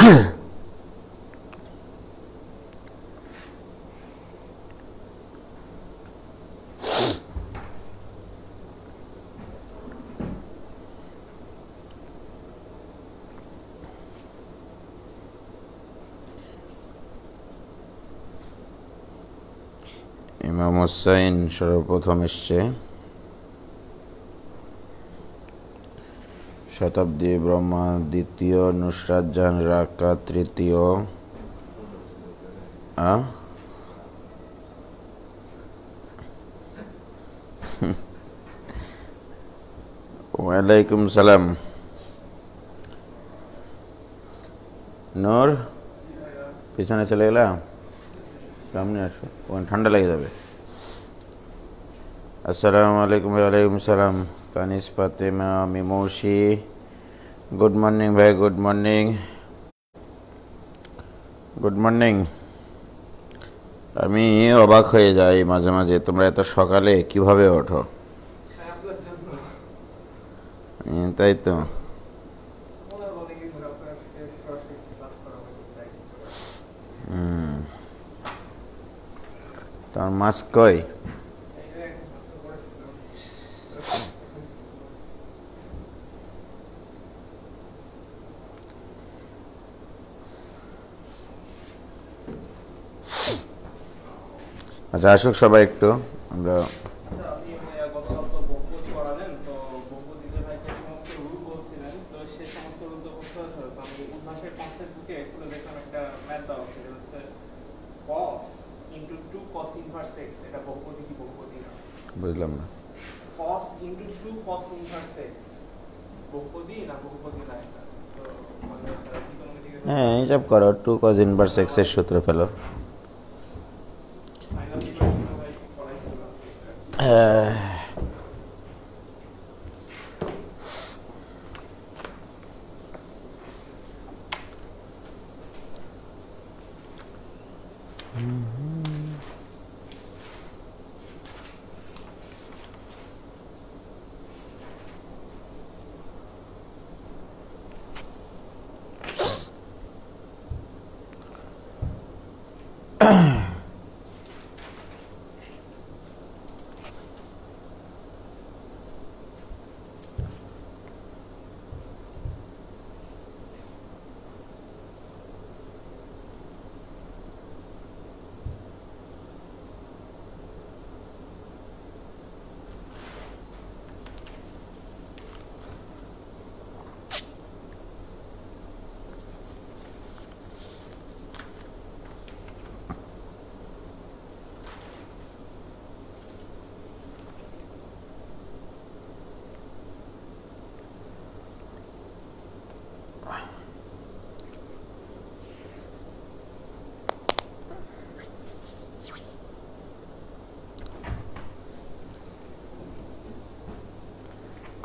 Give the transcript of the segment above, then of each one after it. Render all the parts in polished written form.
ইমাম হুসাইন সর্বপ্রথম এসছে শতাব্দী ব্রহ্মা দ্বিতীয়, নুসরাত জাহান রাকা তৃতীয়, ওয়ালাইকুম সালাম। নূর পিছনে চলে গেলা, সামনে আসো, ওখানে ঠান্ডা লেগে যাবে। আসসালামু আলাইকুম। ওয়ালাইকুম সালাম। কানিস ফাতেমা মিমৌসি, গুড মর্নিং ভাই, গুড মর্নিং, গুড মর্নিং। আমি অবাক হয়ে যাই মাঝে মাঝে, তোমরা এত সকালে কিভাবে ওঠো? তাই তো, তোমার মাস্ক কই? আচ্ছা আসুক সবাই একটু, আমরা বুঝলাম না। cos into 2 cos inverse x বহুপদী না বহুপদী না? এটা তো মানে ত্রিকোণমিতিক, হ্যাঁ হিসাব করো, 2 cos ইনভার্স x এর সূত্র ফেলো। ফাইনালি ভাই পড়াইছিলাম।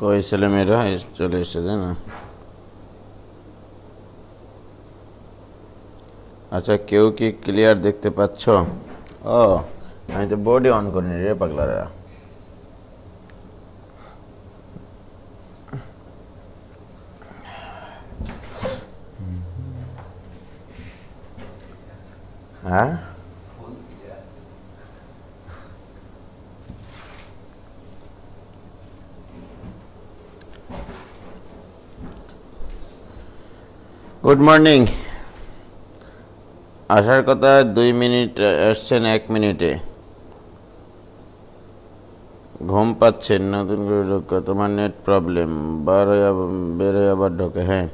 কই ছেলেমেয়েরা চলে এসেছে না? আচ্ছা কেউ কি ক্লিয়ার দেখতে পাচ্ছ? ও আমি তো বোর্ডে অন করিনি রে পাগলারা। হ্যাঁ গুড মর্নিং। আসার কথা 2 মিনিট, আসছেন 1 মিনিটে। ঘুম পাচ্ছেন, নতুন করে ঢোকা, তোমার নেট প্রবলেম, বেরোয় আবার ঢোকে। হ্যাঁ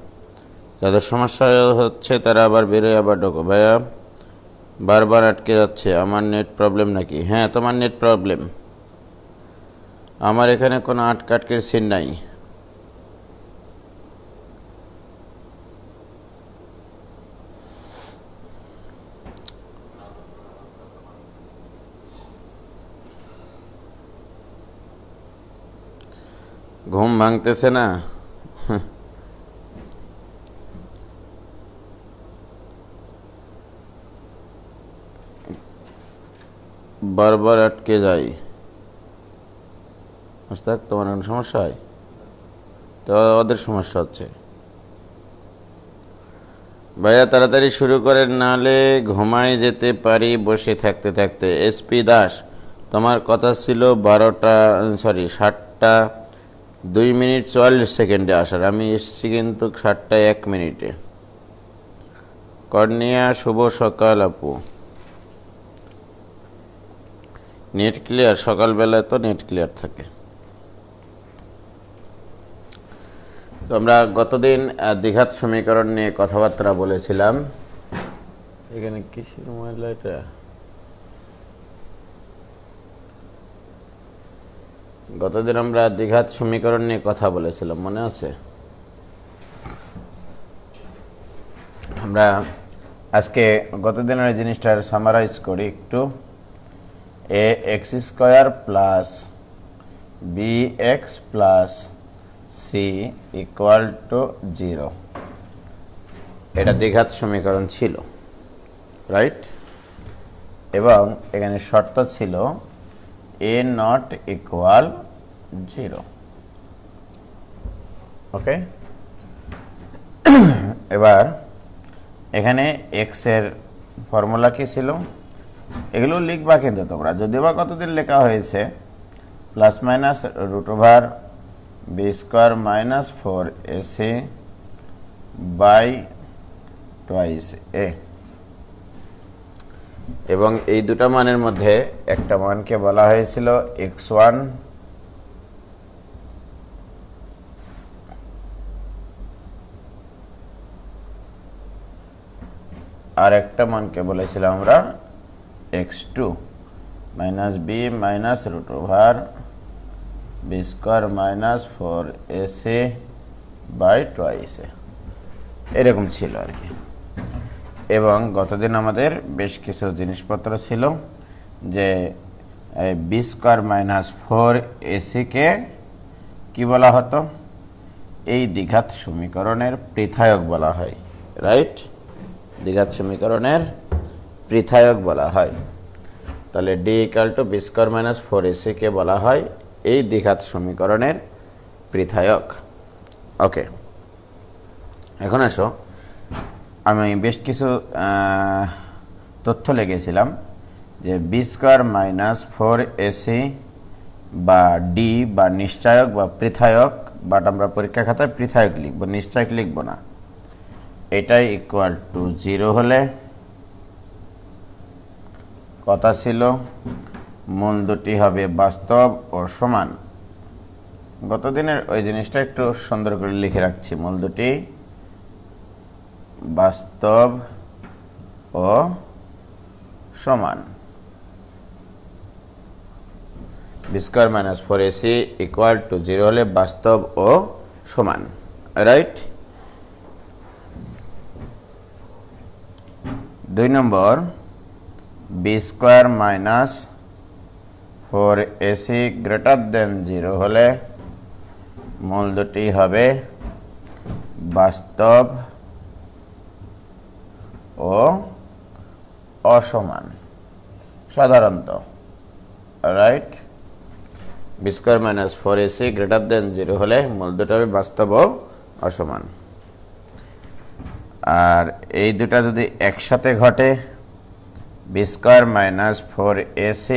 যাদের সমস্যা হচ্ছে তারা আবার বেরোয় আবার ঢোকো। ভাইয়া বারবার আটকে যাচ্ছে, আমার নেট প্রবলেম নাকি? হ্যাঁ তোমার নেট প্রবলেম, আমার এখানে কোনো আটকাটকের সিন নাই। ঘুম ভাঙতেছে না? বারবার আটকে যাই। মুস্তাক তোমার কোনো সমস্যা হয়? তো ওদের সমস্যা হচ্ছে। ভাইয়া তাড়াতাড়ি শুরু করেন, নাহলে ঘুমায় যেতে পারি বসে থাকতে থাকতে। এসপি দাস, তোমার কথা ছিল 7টা 2 মিনিট 44 সেকেন্ডে আসার, আমি এসেছি কিন্তু 7টা 1 মিনিটে। কর্নিয়া, শুভ সকাল আপু। Net clear? সকালবেলায় তো নেট ক্লিয়ার থাকে। তো আমরা গতদিন দ্বিঘাত সমীকরণ নিয়ে কথাবার্তা বলেছিলাম। এখানে কিসের ময়লা এটা? গতদিন আমরা দ্বিঘাত সমীকরণ নিয়ে কথা বলেছিলাম, মনে আছে? আমরা আজকে গতদিনের জিনিসটার সামারাইজ করি একটু। A X square plus B X plus C equal to 0, এটা দ্বিঘাত সমীকরণ ছিল, রাইট? এবং এখানে শর্ত ছিল এ নট ইকুয়াল 0, ওকে? এবার এখানে এক্স এর ফর্মুলা কি ছিল, এগুলো লিখবা কিন্তু তোমরা, যদিও বা কতদিন লেখা হয়েছে, plus minus root over B square minus 4ac by twice A. এবং এই দুটা মানের মধ্যে একটা মানকে বলা হয়েছিল x1, আর একটা মানকে বলেছিলাম আমরা x2 minus B minus root over B square minus 4ac by twice A, এরকম ছিল আর কি। এবং গতদিন আমাদের বেশ কিছু জিনিসপত্র ছিল, যে বি স্কোয়ার মাইনাস 4ac-কে কি বলা হতো, এই দ্বিঘাত সমীকরণের পৃথায়ক বলা হয়, রাইট? দ্বিঘাত সমীকরণের পৃথায়ক বলা হয়। তাহলে D equal to B square minus 4ac-কে বলা হয় এই দ্বিঘাত সমীকরণের পৃথায়ক, ওকে? এখন আসো, আমি বেশ কিছু তথ্য লিখেছিলাম যে বি স্কোয়ার মাইনাস 4ac বা ডি বা নিশ্চায়ক বা পৃথায়ক, বাট আমরা পরীক্ষা খাতায় পৃথায়ক লিখব, নিশ্চায়ক লিখব না। এটাই ইকুয়াল টু 0 হলে কথা ছিল মূল দুটি হবে বাস্তব ও সমান। গতদিনের ওই জিনিসটা একটু সুন্দর করে লিখে রাখছি, মূল দুটি বাস্তব ও সমান। B square minus 4ac equal to 0 হলে বাস্তব ও সমান, right? 2 number, B square minus 4ac greater than 0 হলে মূল দুটি হবে বাস্তব ও অসমান সাধারণত, right? B square minus 4ac greater than 0 হলে মূল দুটো হবে বাস্তব ও অসমান। আর এই দুটা যদি একসাথে ঘটে, বি স্কোয়ার মাইনাস 4ac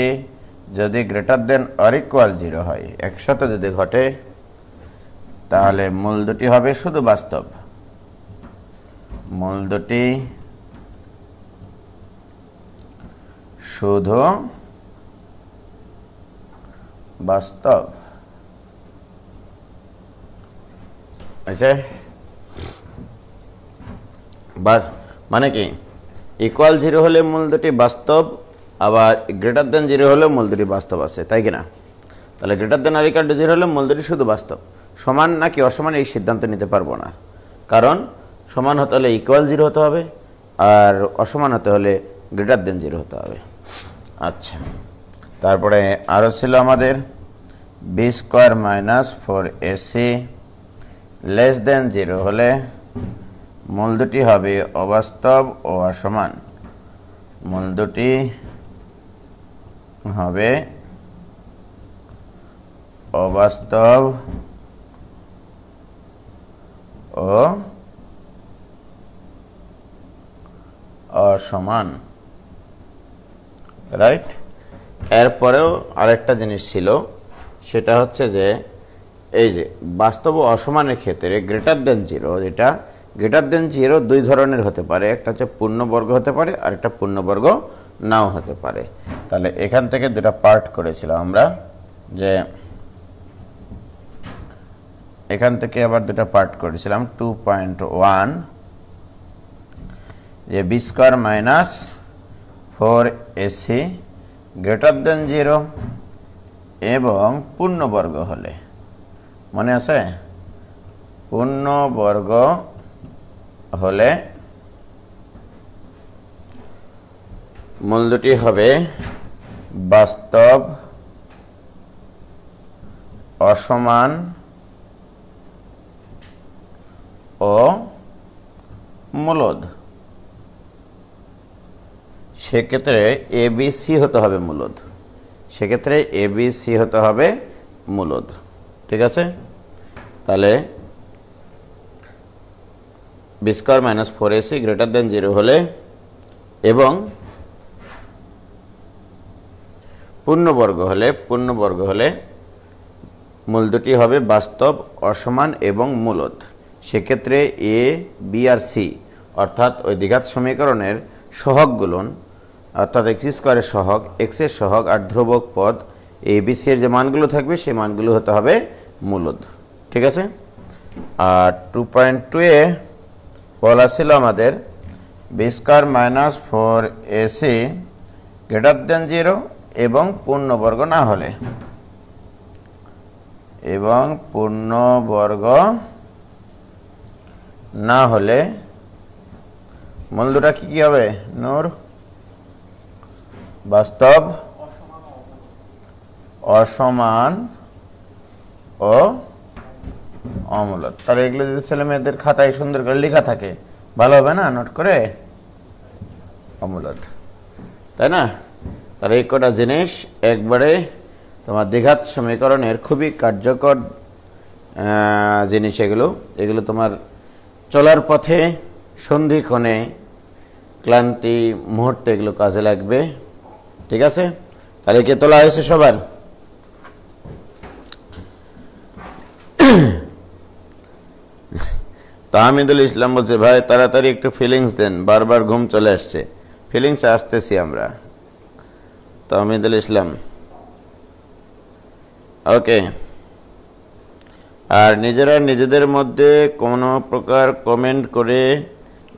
যদি গ্রেটার দেন অর ইকুয়াল 0 হয়, একসাথে যদি ঘটে, তাহলে মূল দুটি হবে শুধু বাস্তব, মূল দুটি শুধু বাস্তব, আচ্ছা? মানে কি, ইকুয়াল 0 হলে মূল দুটি বাস্তব, আবার গ্রেটার দেন 0 হলে মূল দুটি বাস্তব আছে, তাই কিনা? তাহলে গ্রেটার দেন আর ইকুয়াল টু 0 হলে মূল দুটি শুধু বাস্তব। সমান নাকি অসমান এই সিদ্ধান্ত নিতে পারবো না, কারণ সমান হতে হলে ইকুয়াল 0 হতে হবে, আর অসমান হতে হলে গ্রেটার দেন 0 হতে হবে। আচ্ছা, তারপরে আরও ছিল আমাদের B square minus 4ac less than 0 হলে মূল দুটি হবে অবাস্তব ও অসমান, মূল দুটি হবে অবাস্তব ও অসমান, রাইট। এরপরেও আরেকটা জিনিস ছিল, সেটা হচ্ছে যে এই যে বাস্তব অসমানের ক্ষেত্রে গ্রেটার দেন জিরো, যেটা গ্রেটার দেন জিরো দুই ধরনের হতে পারে, একটা হচ্ছে পূর্ণবর্গ হতে পারে আর একটা পূর্ণবর্গ নাও হতে পারে। তাহলে এখান থেকে দুটা পার্ট করেছিলাম আমরা, যে এখান থেকে আবার দুটা পার্ট করেছিলাম 2.1, যে B square minus 4ac greater than zero এবং পূর্ণবর্গ হলে, মনে আছে, পূর্ণবর্গ হলে মূল দুটি হবে বাস্তব অসমান ও মূলদ। সেক্ষেত্রে এ বি সি হতে হবে মূলদ, সেক্ষেত্রে এ বি সি হতে হবে মূলদ, ঠিক আছে। তাহলে B square minus 4ac greater than zero হলে এবং পূর্ণবর্গ হলে মূল দুটি হবে বাস্তব অসমান এবং মূলদ। সেক্ষেত্রে এ বি আর সি অর্থাৎ ওই দ্বিঘাত সমীকরণের সহগগুলো, অর্থাৎ এক্স স্কোয়ারের সহগ, এক্সের সহগ আর ধ্রুবক পদ এ বি সি এর যে মানগুলো থাকবে সেই মানগুলো হতে হবে মূলদ, ঠিক আছে। আর 2.2 বলা ছিল আমাদের B square minus 4ac greater than zero এবং পূর্ণবর্গ না হলে, এবং পূর্ণবর্গ না হলে মূল দুটা কি হবে নূর? বাস্তব অসমান ও অমূলদ। তাহলে এগুলো যদি ছেলে মেয়েদের খাতায় সুন্দর করে লেখা থাকে ভালো হবে না, নোট করে, অমূলদ, তাই না? তাহলে এই কটা জিনিস একবারে তোমার দ্বিঘাত সমীকরণের খুবই কার্যকর জিনিস। এগুলো তোমার চলার পথে, সন্ধিক্ষণে, ক্লান্তি মুহূর্তে এগুলো কাজে লাগবে, ঠিক আছে। তাহলে কে তোলা হয়েছে সবার? তাহমিদুল ইসলাম বলছে, ভাই তাড়াতাড়ি একটু ফিলিংস দেন, বারবার ঘুম চলে আসছে। ফিলিংস আসতেছি আমরা। তাহমিদুল ইসলাম, ওকে। আর নিজেরা নিজেদের মধ্যে কোনো প্রকার কমেন্ট করে,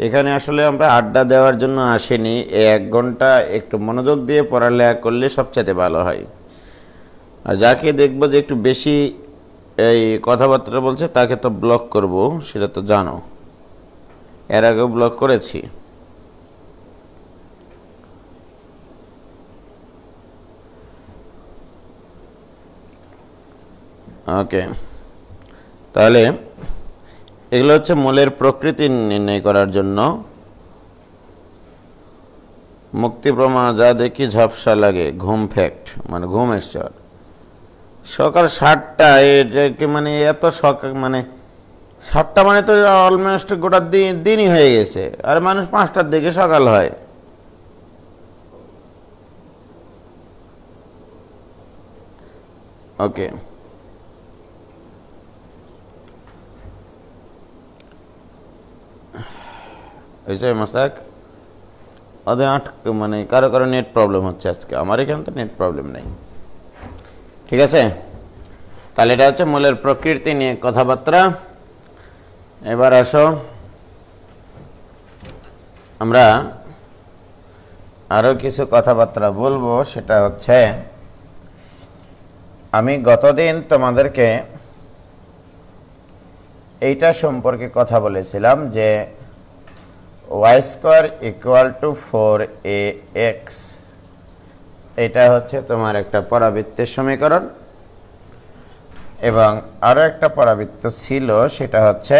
এখানে আসলে আমরা আড্ডা দেওয়ার জন্য আসিনি, 1 ঘন্টা একটু মনোযোগ দিয়ে পড়ালেখা করলে সবচেয়ে ভালো হয়। আর যাকে দেখবো যে একটু বেশি এই কথাবার্তা বলছে তাকে তো ব্লক করব, সেটা তো জানো, এর আগেও ব্লক করেছি। ওকে, তাহলে এগুলো হচ্ছে মূলের প্রকৃতি নির্ণয় করার জন্য। মুক্তি প্রমা, যা দেখি ঝাপসা লাগে, ঘুম ফ্যাক্ট মানে ঘুম এসছে। সকাল 7টা, এটাকে মানে এত সকাল, মানে 7টা মানে তো অলমোস্ট গোটা দিনই হয়ে গেছে, আর মানুষ 5টার দিকে সকাল হয়। ওকে, মাস্তাক ওদের মানে কারো কারো নেট প্রবলেম হচ্ছে আজকে, আমার এখানে তো নেট প্রবলেম নেই, ঠিক আছে। তাহলে এটা হচ্ছে মূলের প্রকৃতি নিয়ে কথাবার্তা। এবার আসো আমরা আরো কিছু কথাবার্তা বলবো। সেটা হচ্ছে, আমি গতদিন তোমাদেরকে এইটা সম্পর্কে কথা বলেছিলাম যে y square equal two 4ax, এটা হচ্ছে তোমার একটা পরাবৃত্তের সমীকরণ। এবং আরো একটা পরাবৃত্ত ছিল, সেটা হচ্ছে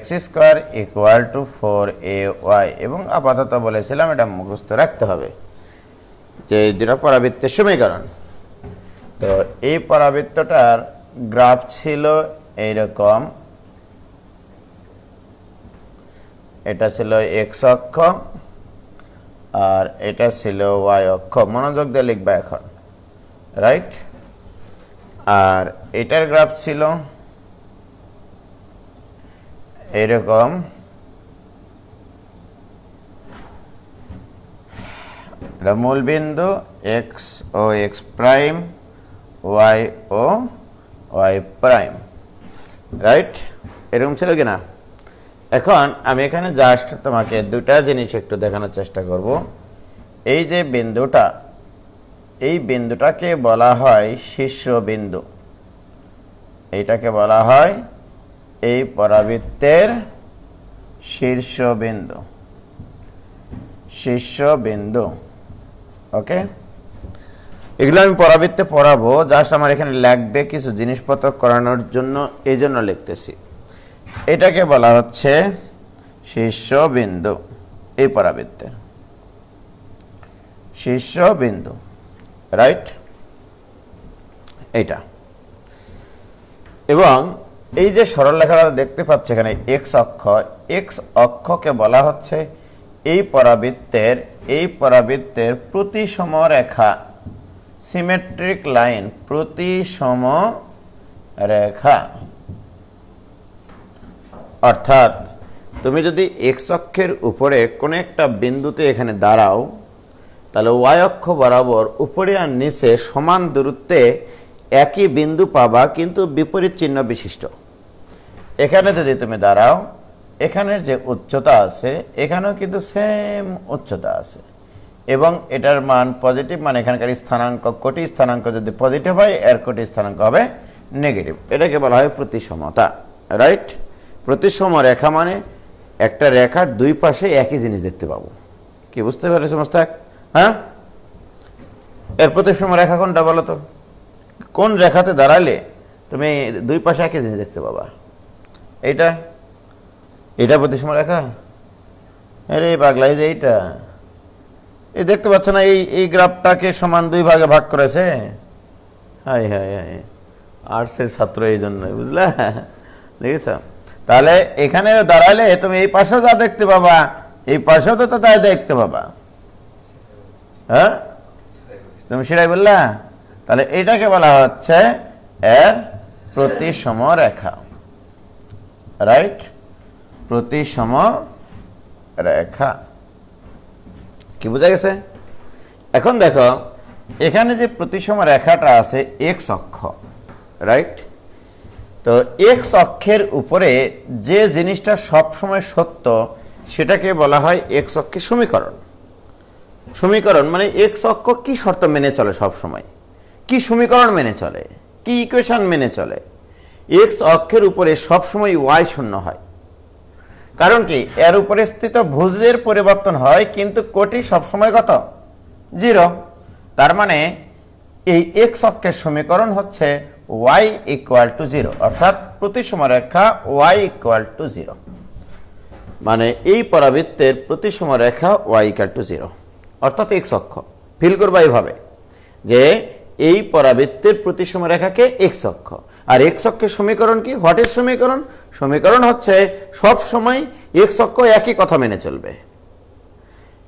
x square equal two 4ay, এবং আপাতত বলেছিলাম এটা মুখস্থ রাখতে হবে যে এই দুটো পরাবৃত্তের সমীকরণ। তো এই পরাবৃত্তটার গ্রাফ ছিল এইরকম, এটা ছিল এক্স অক্ষ আর এটা ছিল ওয়াই অক্ষ। মনোযোগ দিয়ে লিখবা এখন, রাইট? আর এটার গ্রাফ ছিল এরকম, এটা মূল বিন্দু এক্স ও এক্স প্রাইম, ওয়াই ও ওয়াই প্রাইম, রাইট? এরকম ছিল কিনা? এখন আমি এখানে জাস্ট তোমাকে দুটা জিনিস একটু দেখানোর চেষ্টা করব। এই যে বিন্দুটা, এই বিন্দুটাকে বলা হয় শীর্ষবিন্দু। এইটাকে বলা হয় এই পরাবৃত্তের শীর্ষবিন্দু, শীর্ষবিন্দু। ওকে, এগুলো আমি পরাবৃত্তে পড়াবো, জাস্ট আমার এখানে লাগবে কিছু জিনিসপত্র করানোর জন্য, এই জন্য লিখতেছি। এটাকে বলা হচ্ছে শীর্ষবিন্দু, এই পরাবৃত্তের শীর্ষবিন্দু, রাইট? এইটা। এবং এই যে সরলরেখাটা দেখতে পাচ্ছ এখানে এক্স অক্ষ, এক্স অক্ষকে বলা হচ্ছে এই পরাবৃত্তের প্রতিসম রেখা, সিমেট্রিক লাইন, প্রতিসম রেখা। অর্থাৎ তুমি যদি এক্স অক্ষের উপরে কোনো একটা বিন্দুতে এখানে দাঁড়াও, তাহলে ওয়াই অক্ষ বরাবর উপরে আর নিচে সমান দূরত্বে একই বিন্দু পাবা, কিন্তু বিপরীত চিহ্ন বিশিষ্ট। এখানে যদি তুমি দাঁড়াও, এখানের যে উচ্চতা আছে এখানেও কিন্তু সেম উচ্চতা আছে, এবং এটার মান পজিটিভ, মানে এখানকার স্থানাঙ্ক, কোটি স্থানাঙ্ক যদি পজিটিভ হয়, এর কোটি স্থানাঙ্ক হবে নেগেটিভ। এটাকে বলা হয় প্রতিসমতা, রাইট? প্রতিসম রেখা মানে একটা রেখার দুই পাশে একই জিনিস দেখতে পাবো। কি বুঝতে পারছো মোস্তাক? হ্যাঁ, এর প্রতিসম রেখা কোনটা বলো তো? কোন রেখাতে দাঁড়ালে তুমি দুই পাশে একই জিনিস দেখতে পাবা? এইটা, এটা প্রতিসম রেখা। আরে পাগলা, এই যে এইটা, এই দেখতে পাচ্ছ না, এই গ্রাফটাকে সমান দুই ভাগে ভাগ করেছে। হাই হাই হাই, আর্টসের ছাত্র এই জন্যই, বুঝলা? দেখেছ? তাহলে এখানে দাঁড়ালে তুমি এই পাশেও যা দেখতে পাবা, এই পাশেও তো তাই দেখতে পাবা। হ্যাঁ, তুমি সেটাই বললা। তাহলে এইটাকে বলা হচ্ছে এর প্রতিসম রেখা, রাইট? প্রতিসম রেখা। কি বোঝা গেছে? এখন দেখো এখানে যে প্রতিসম রেখাটা আছে এক্স অক্ষ, রাইট? তো এক্স অক্ষের উপরে যে জিনিসটা সবসময় সত্য সেটাকে বলা হয় এক্স অক্ষের সমীকরণ। সমীকরণ মানে এক্স অক্ষ কি শর্ত মেনে চলে, সবসময় কি সমীকরণ মেনে চলে, কি ইকুয়েশন মেনে চলে? এক্স অক্ষের উপরে সবসময় ওয়াই শূন্য হয়। কারণ কি? এর উপরে স্থিত ভুজের পরিবর্তন হয়, কিন্তু কোটি সবসময় কত? 0। তার মানে এই এক্স অক্ষের সমীকরণ হচ্ছে y = 0, অর্থাৎ প্রতিসম রেখা y = 0। মানে এই পরাবৃত্তের প্রতিসম রেখা y = 0, অর্থাৎ এক্স অক্ষ। ফিল করবা এইভাবে যে এই পরাবৃত্তের প্রতিসম রেখাকে এক্স অক্ষ, আর এক্স অক্ষের সমীকরণ কি? হোয়াট ইজ সমীকরণ? সমীকরণ হচ্ছে সব সময় এক্স অক্ষ একই কথা মেনে চলবে,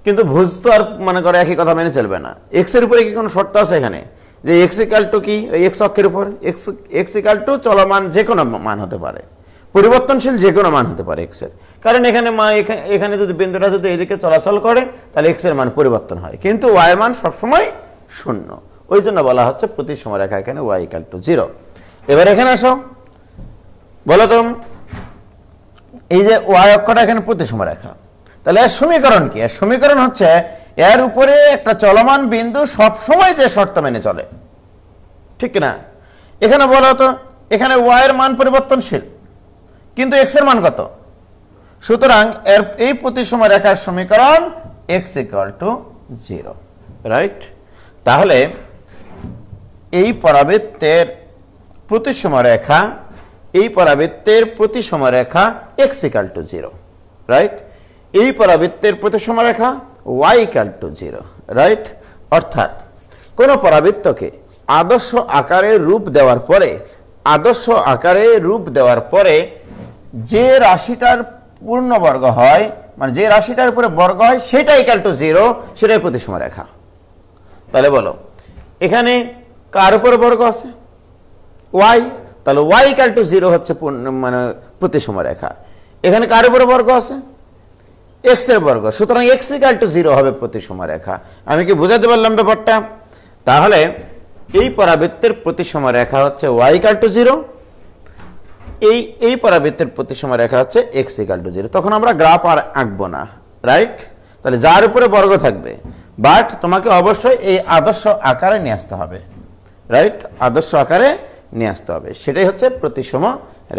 কিন্তু ভুজ তো আর মনে করে একই কথা মেনে চলবে না। এক্স এর উপরে কি কোনো শর্ত আছে এখানে যে এক্স = কি? এক্স অক্ষের উপর এক্স = চলমান যে কোনো মান হতে পারে, পরিবর্তনশীল যে কোনো মান হতে পারে এক্স এর। কারণ এখানে যদি বিন্দুটা যদি এদিকে চলাচল করে তাহলে এক্স এর মান পরিবর্তন হয়, কিন্তু ওয়াই মান সবসময় 0। ওই জন্য বলা হচ্ছে প্রতিসম রেখা এখানে y = 0। এবার এখানে আসো, বলো তো, এই যে ওয়াই অক্ষটা এখানে প্রতিসম রেখা, তাহলে এর সমীকরণ কি? এর সমীকরণ হচ্ছে এর উপরে একটা চলমান বিন্দু সবসময় যে শর্ত মেনে চলে, ঠিক না? এখানে বলো তো, এখানে ওয়াই এর মান পরিবর্তনশীল, কিন্তু এক্স এর মান কত? সুতরাং এর এই প্রতিসম রেখার সমীকরণ x = 0, রাইট? তাহলে এই পরাবৃত্তের প্রতিসম রেখা, এই পরাবৃত্তের প্রতিসম রেখা x = 0, রাইট? এই পরাবৃত্তের প্রতিসম রেখা y = 0, রাইট? অর্থাৎ কোন পরাবৃত্তকে আদর্শ আকারে রূপ দেওয়ার পরে যে রাশিটার পূর্ণবর্গ হয়, মানে যে রাশিটার উপরে বর্গ হয় সেটা ইকুয়াল টু 0, সেটাই প্রতিসম রেখা। তাহলে বলো এখানে কার উপরে বর্গ আছে? y, তাহলে y ইকুয়াল টু 0 হচ্ছে মানে প্রতিসম রেখা। এখানে কার উপরে বর্গ আছে? x এর বর্গ, সুতরাং x ইকুয়াল টু 0 হবে প্রতিসম রেখা। আমি কি বুঝাতে পারলাম ব্যাপারটা? তাহলে এই পরাবৃত্তের প্রতিসম রেখা হচ্ছে y ইকুয়াল টু 0, এই পরাবৃত্তের প্রতিসম রেখা হচ্ছে x ইকুয়াল টু 0। তখন আমরা গ্রাফ আর আঁকবো না, রাইট? তাহলে যার উপরে বর্গ থাকবে, বাট তোমাকে অবশ্যই এই আদর্শ আকারে নিয়ে আসতে হবে, রাইট? আদর্শ আকারে নিয়ে আসতে হবে, সেটাই হচ্ছে প্রতিসম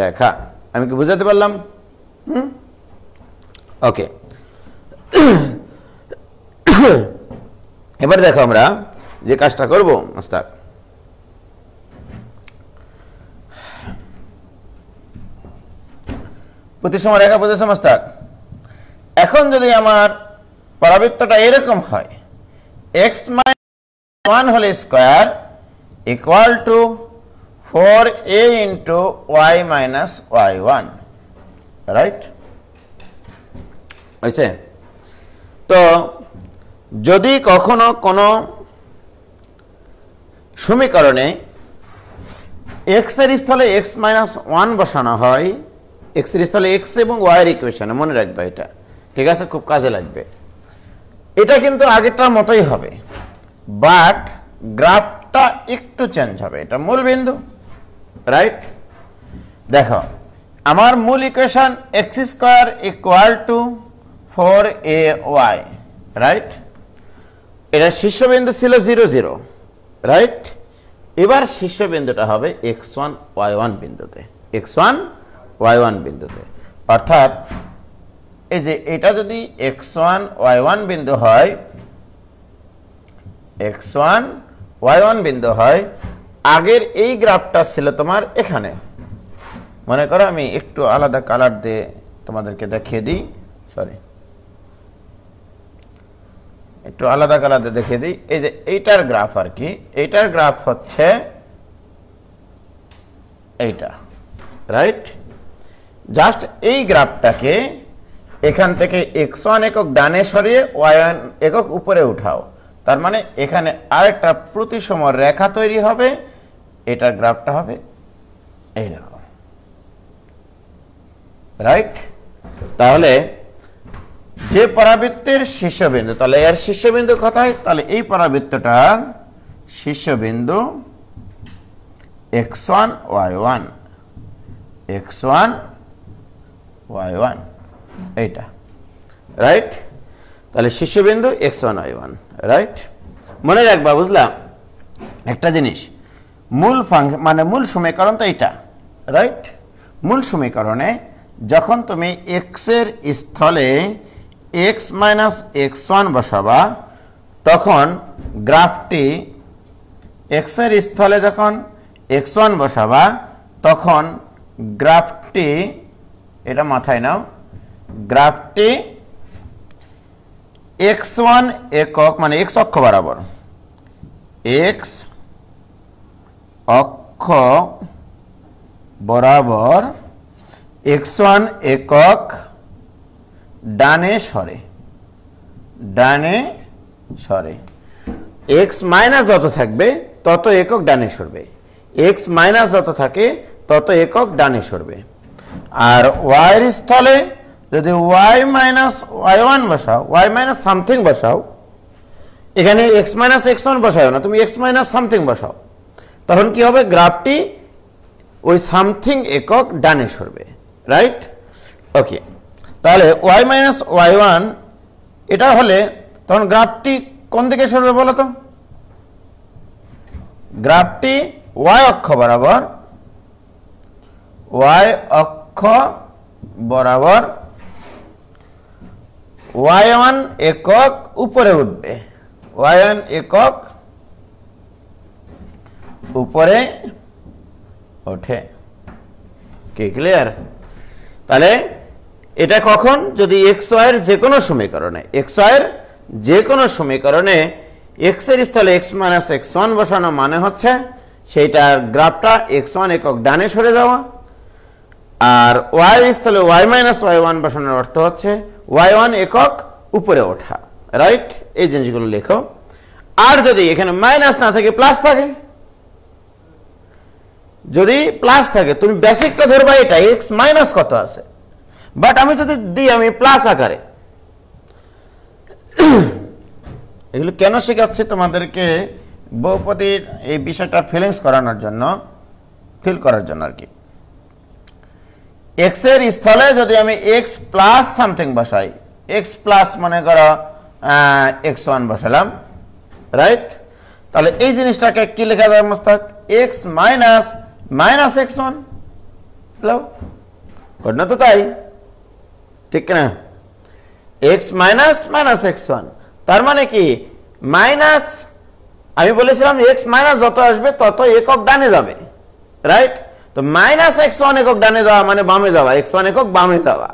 রেখা। আমি কি বুঝাতে পারলাম? ওকে। এবার দেখো আমরা যে কাজটা করব মোস্তাক, প্রতিসম রেখা বুঝেছো মোস্তাক? এখন যদি আমার পরাবৃত্তটা এরকম হয়, x - 1 whole square equal to 4a into y minus y1, right? হয়েছে? তো যদি কখনো কোনো সমীকরণে x এর স্থলে x মাইনাস 1 বসানো হয়, x এর স্থলে x এবং y এর ইকুয়েশনে, মনে রাখবে এটা, ঠিক আছে? খুব কাজে লাগবে। এটা কিন্তু আগেরটার মতোই হবে, বাট গ্রাফটা একটু চেঞ্জ হবে। এটা মূল বিন্দু, রাইট? দেখো আমার মূল equation x square equal two 4ay, right? এটা শীর্ষবিন্দু ছিল 0 0, রাইট? এবার শীর্ষবিন্দুটা হবে x1 y1 বিন্দুতে, x1 y1 বিন্দুতে। অর্থাৎ এই যে এটা যদি x1 y1 বিন্দু হয়, x1 y1 বিন্দু হয়, আগের এই গ্রাফটা ছিল তোমার এখানে। মনে করো আমি একটু আলাদা কালার দিয়ে তোমাদেরকে দেখিয়ে দিই, সরি, একটু আলাদা কালার দিয়ে দেখিয়ে দিই। এই যে এইটার গ্রাফ আর কি, এইটার গ্রাফ হচ্ছে এইটা, রাইট? জাস্ট এই গ্রাফটাকে এখান থেকে x1 একক ডানে সরিয়ে y1 একক উপরে উঠাও, তার মানে এখানে আরেকটা প্রতিসম রেখা তৈরি হবে। এটার গ্রাফটা হবে এইরকম, রাইট? তাহলে যে পরাবৃত্তের শীর্ষবিন্দু, তাহলে এর শীর্ষবিন্দু কোথায়? তাহলে এই পরাবৃত্তটার শীর্ষবিন্দু x1 y1, x1 y1, এইটা, রাইট? তাহলে শীর্ষবিন্দু x1 y1, রাইট? মনে রাখবা, বুঝলাম একটা জিনিস, মূল ফাংশন মানে মূল সমীকরণ তো এইটা, রাইট? মূল সমীকরণে যখন তুমি x এর স্থলে x মাইনাস x1 বসাবা, তখন গ্রাফটি x এর স্থলে যখন x1 বসাবা, তখন গ্রাফটি, এটা মাথায় নাও, গ্রাফটি x1 একক মানে x অক্ষ বরাবর, x অক্ষ বরাবর x1 একক ডানে সরে, ডানে সরে। x মাইনাস যত থাকবে তত একক ডানে সরবে, x মাইনাস যত থাকে তত একক ডানে সরবে। আর y এর স্থলে যদি y মাইনাস y1 বসাও, y মাইনাস সামথিং বসাও, এখানে x মাইনাস x1 বসাও না, তুমি x মাইনাস সামথিং বসাও, তখন কি হবে? গ্রাফটি ওই সামথিং একক ডানে সরবে, রাইট? ওকে, তাহলে y মাইনাস y1 এটা হলে তখন গ্রাফটি কোন দিকে সরবে বলো তো? গ্রাফটি y অক্ষ বরাবর, y অক্ষ বরাবর y1 একক উপরে উঠবে, y1 একক উপরে ওঠে। কি ক্লিয়ার? তাহলে এটা কখন? যদি xy এর যে কোনো সমীকরণে, xy এর যে কোনো সমীকরণে x এর স্থলে x মাইনাস x1 বসানো মানে হচ্ছে সেইটার গ্রাফটা x1 একক ডানে সরে যাওয়া, আর ওয়াই স্থলে ওয়াই মাইনাস ওয়াই ওয়ান বসানোর অর্থ হচ্ছে ওয়াই ওয়ান একক উপরে ওঠা, রাইট? এই জিনিসগুলো লেখো। আর যদি এখানে মাইনাস না থাকে প্লাস থাকে, যদি প্লাস থাকে তুমি বেসিকটা ধরবা এটা এক্স মাইনাস কত আছে, বাট আমি যদি দিই আমি প্লাস আকারে। এগুলো কেন শেখাচ্ছি তোমাদেরকে? বহুপদীর এই বিষয়টা ফিলিংস করানোর জন্য, ফিল করার জন্য আর কি। এক্স এর স্থলে যদি আমি এক্স প্লাস সামথিং বসাই, এক্স প্লাস মনে করো এক্স ওয়ান বসালাম, রাইট? তাহলে এই জিনিসটাকে কি লেখা যায় Mostak? X minus minus X one. ঘটনা তো তাই, ঠিক না? X minus minus X one, তার মানে কি মাইনাস, আমি বলেছিলাম এক্স মাইনাস যত আসবে তত একক ডানে যাবে, রাইট? তো মাইনাস এক্স ওয়ান একক ডানে যাওয়া মানে বামে যাওয়া, এক্স ওয়ান একক বামে যাওয়া।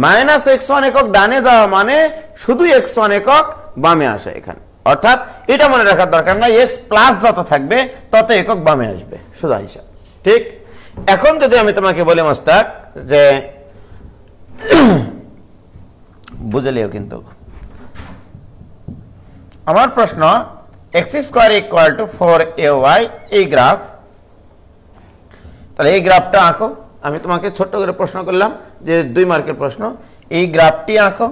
মাইনাস এক্স ওয়ান একক ডানে যাওয়া মানে শুধু এক্স ওয়ান একক বামে আসে এখানে। অর্থাৎ এটা মনে রাখার দরকার না, এক্স প্লাস যত থাকবে তত একক বামে আসবে, সোজা হিসাব, ঠিক? এখন যদি আমি তোমাকে বলি মোস্তাক যে বুঝলিও, কিন্তু আমার প্রশ্ন x square equal two 4ay এই গ্রাফ, তাহলে এই গ্রাফটা আঁকো। আমি তোমাকে ছোট্ট করে প্রশ্ন করলাম যে 2 মার্কের প্রশ্ন, এই গ্রাফটি আঁকো।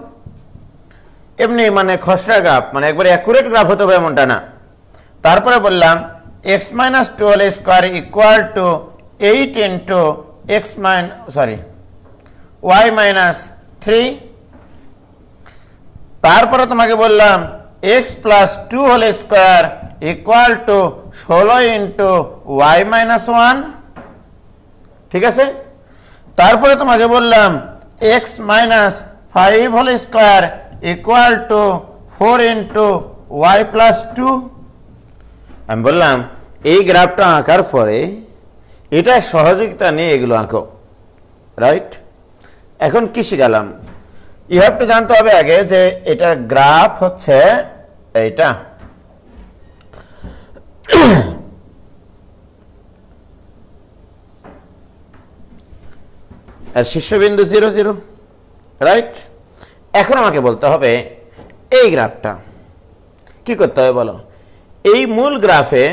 এমনি মানে খসড়া গ্রাফ, মানে একবার অ্যাকুরেট গ্রাফ হতে হবে এমনটা না। তারপরে বললাম X minus 12 square equal to 8 into Y minus 3। তারপরে তোমাকে বললাম X plus 2 whole square equal to 16 into Y minus 1, ঠিক আছে? তারপরে তোমাকে বললাম X minus 5 whole square equal to 4 into Y plus 2। আমি বললাম এই গ্রাফটা আঁকার পরে এটা সহযোগিতা নিয়ে এগুলো আঁকো, রাইট? এখন কি শিখালাম? ইউ হ্যাভ টু জানতে হবে আগে যে এটার গ্রাফ হচ্ছে এইটা, আর শীর্ষবিন্দু 0 0, রাইট? এখন আমাকে বলতে হবে এই গ্রাফটা কি করতে হবে বলো? এই মূল গ্রাফে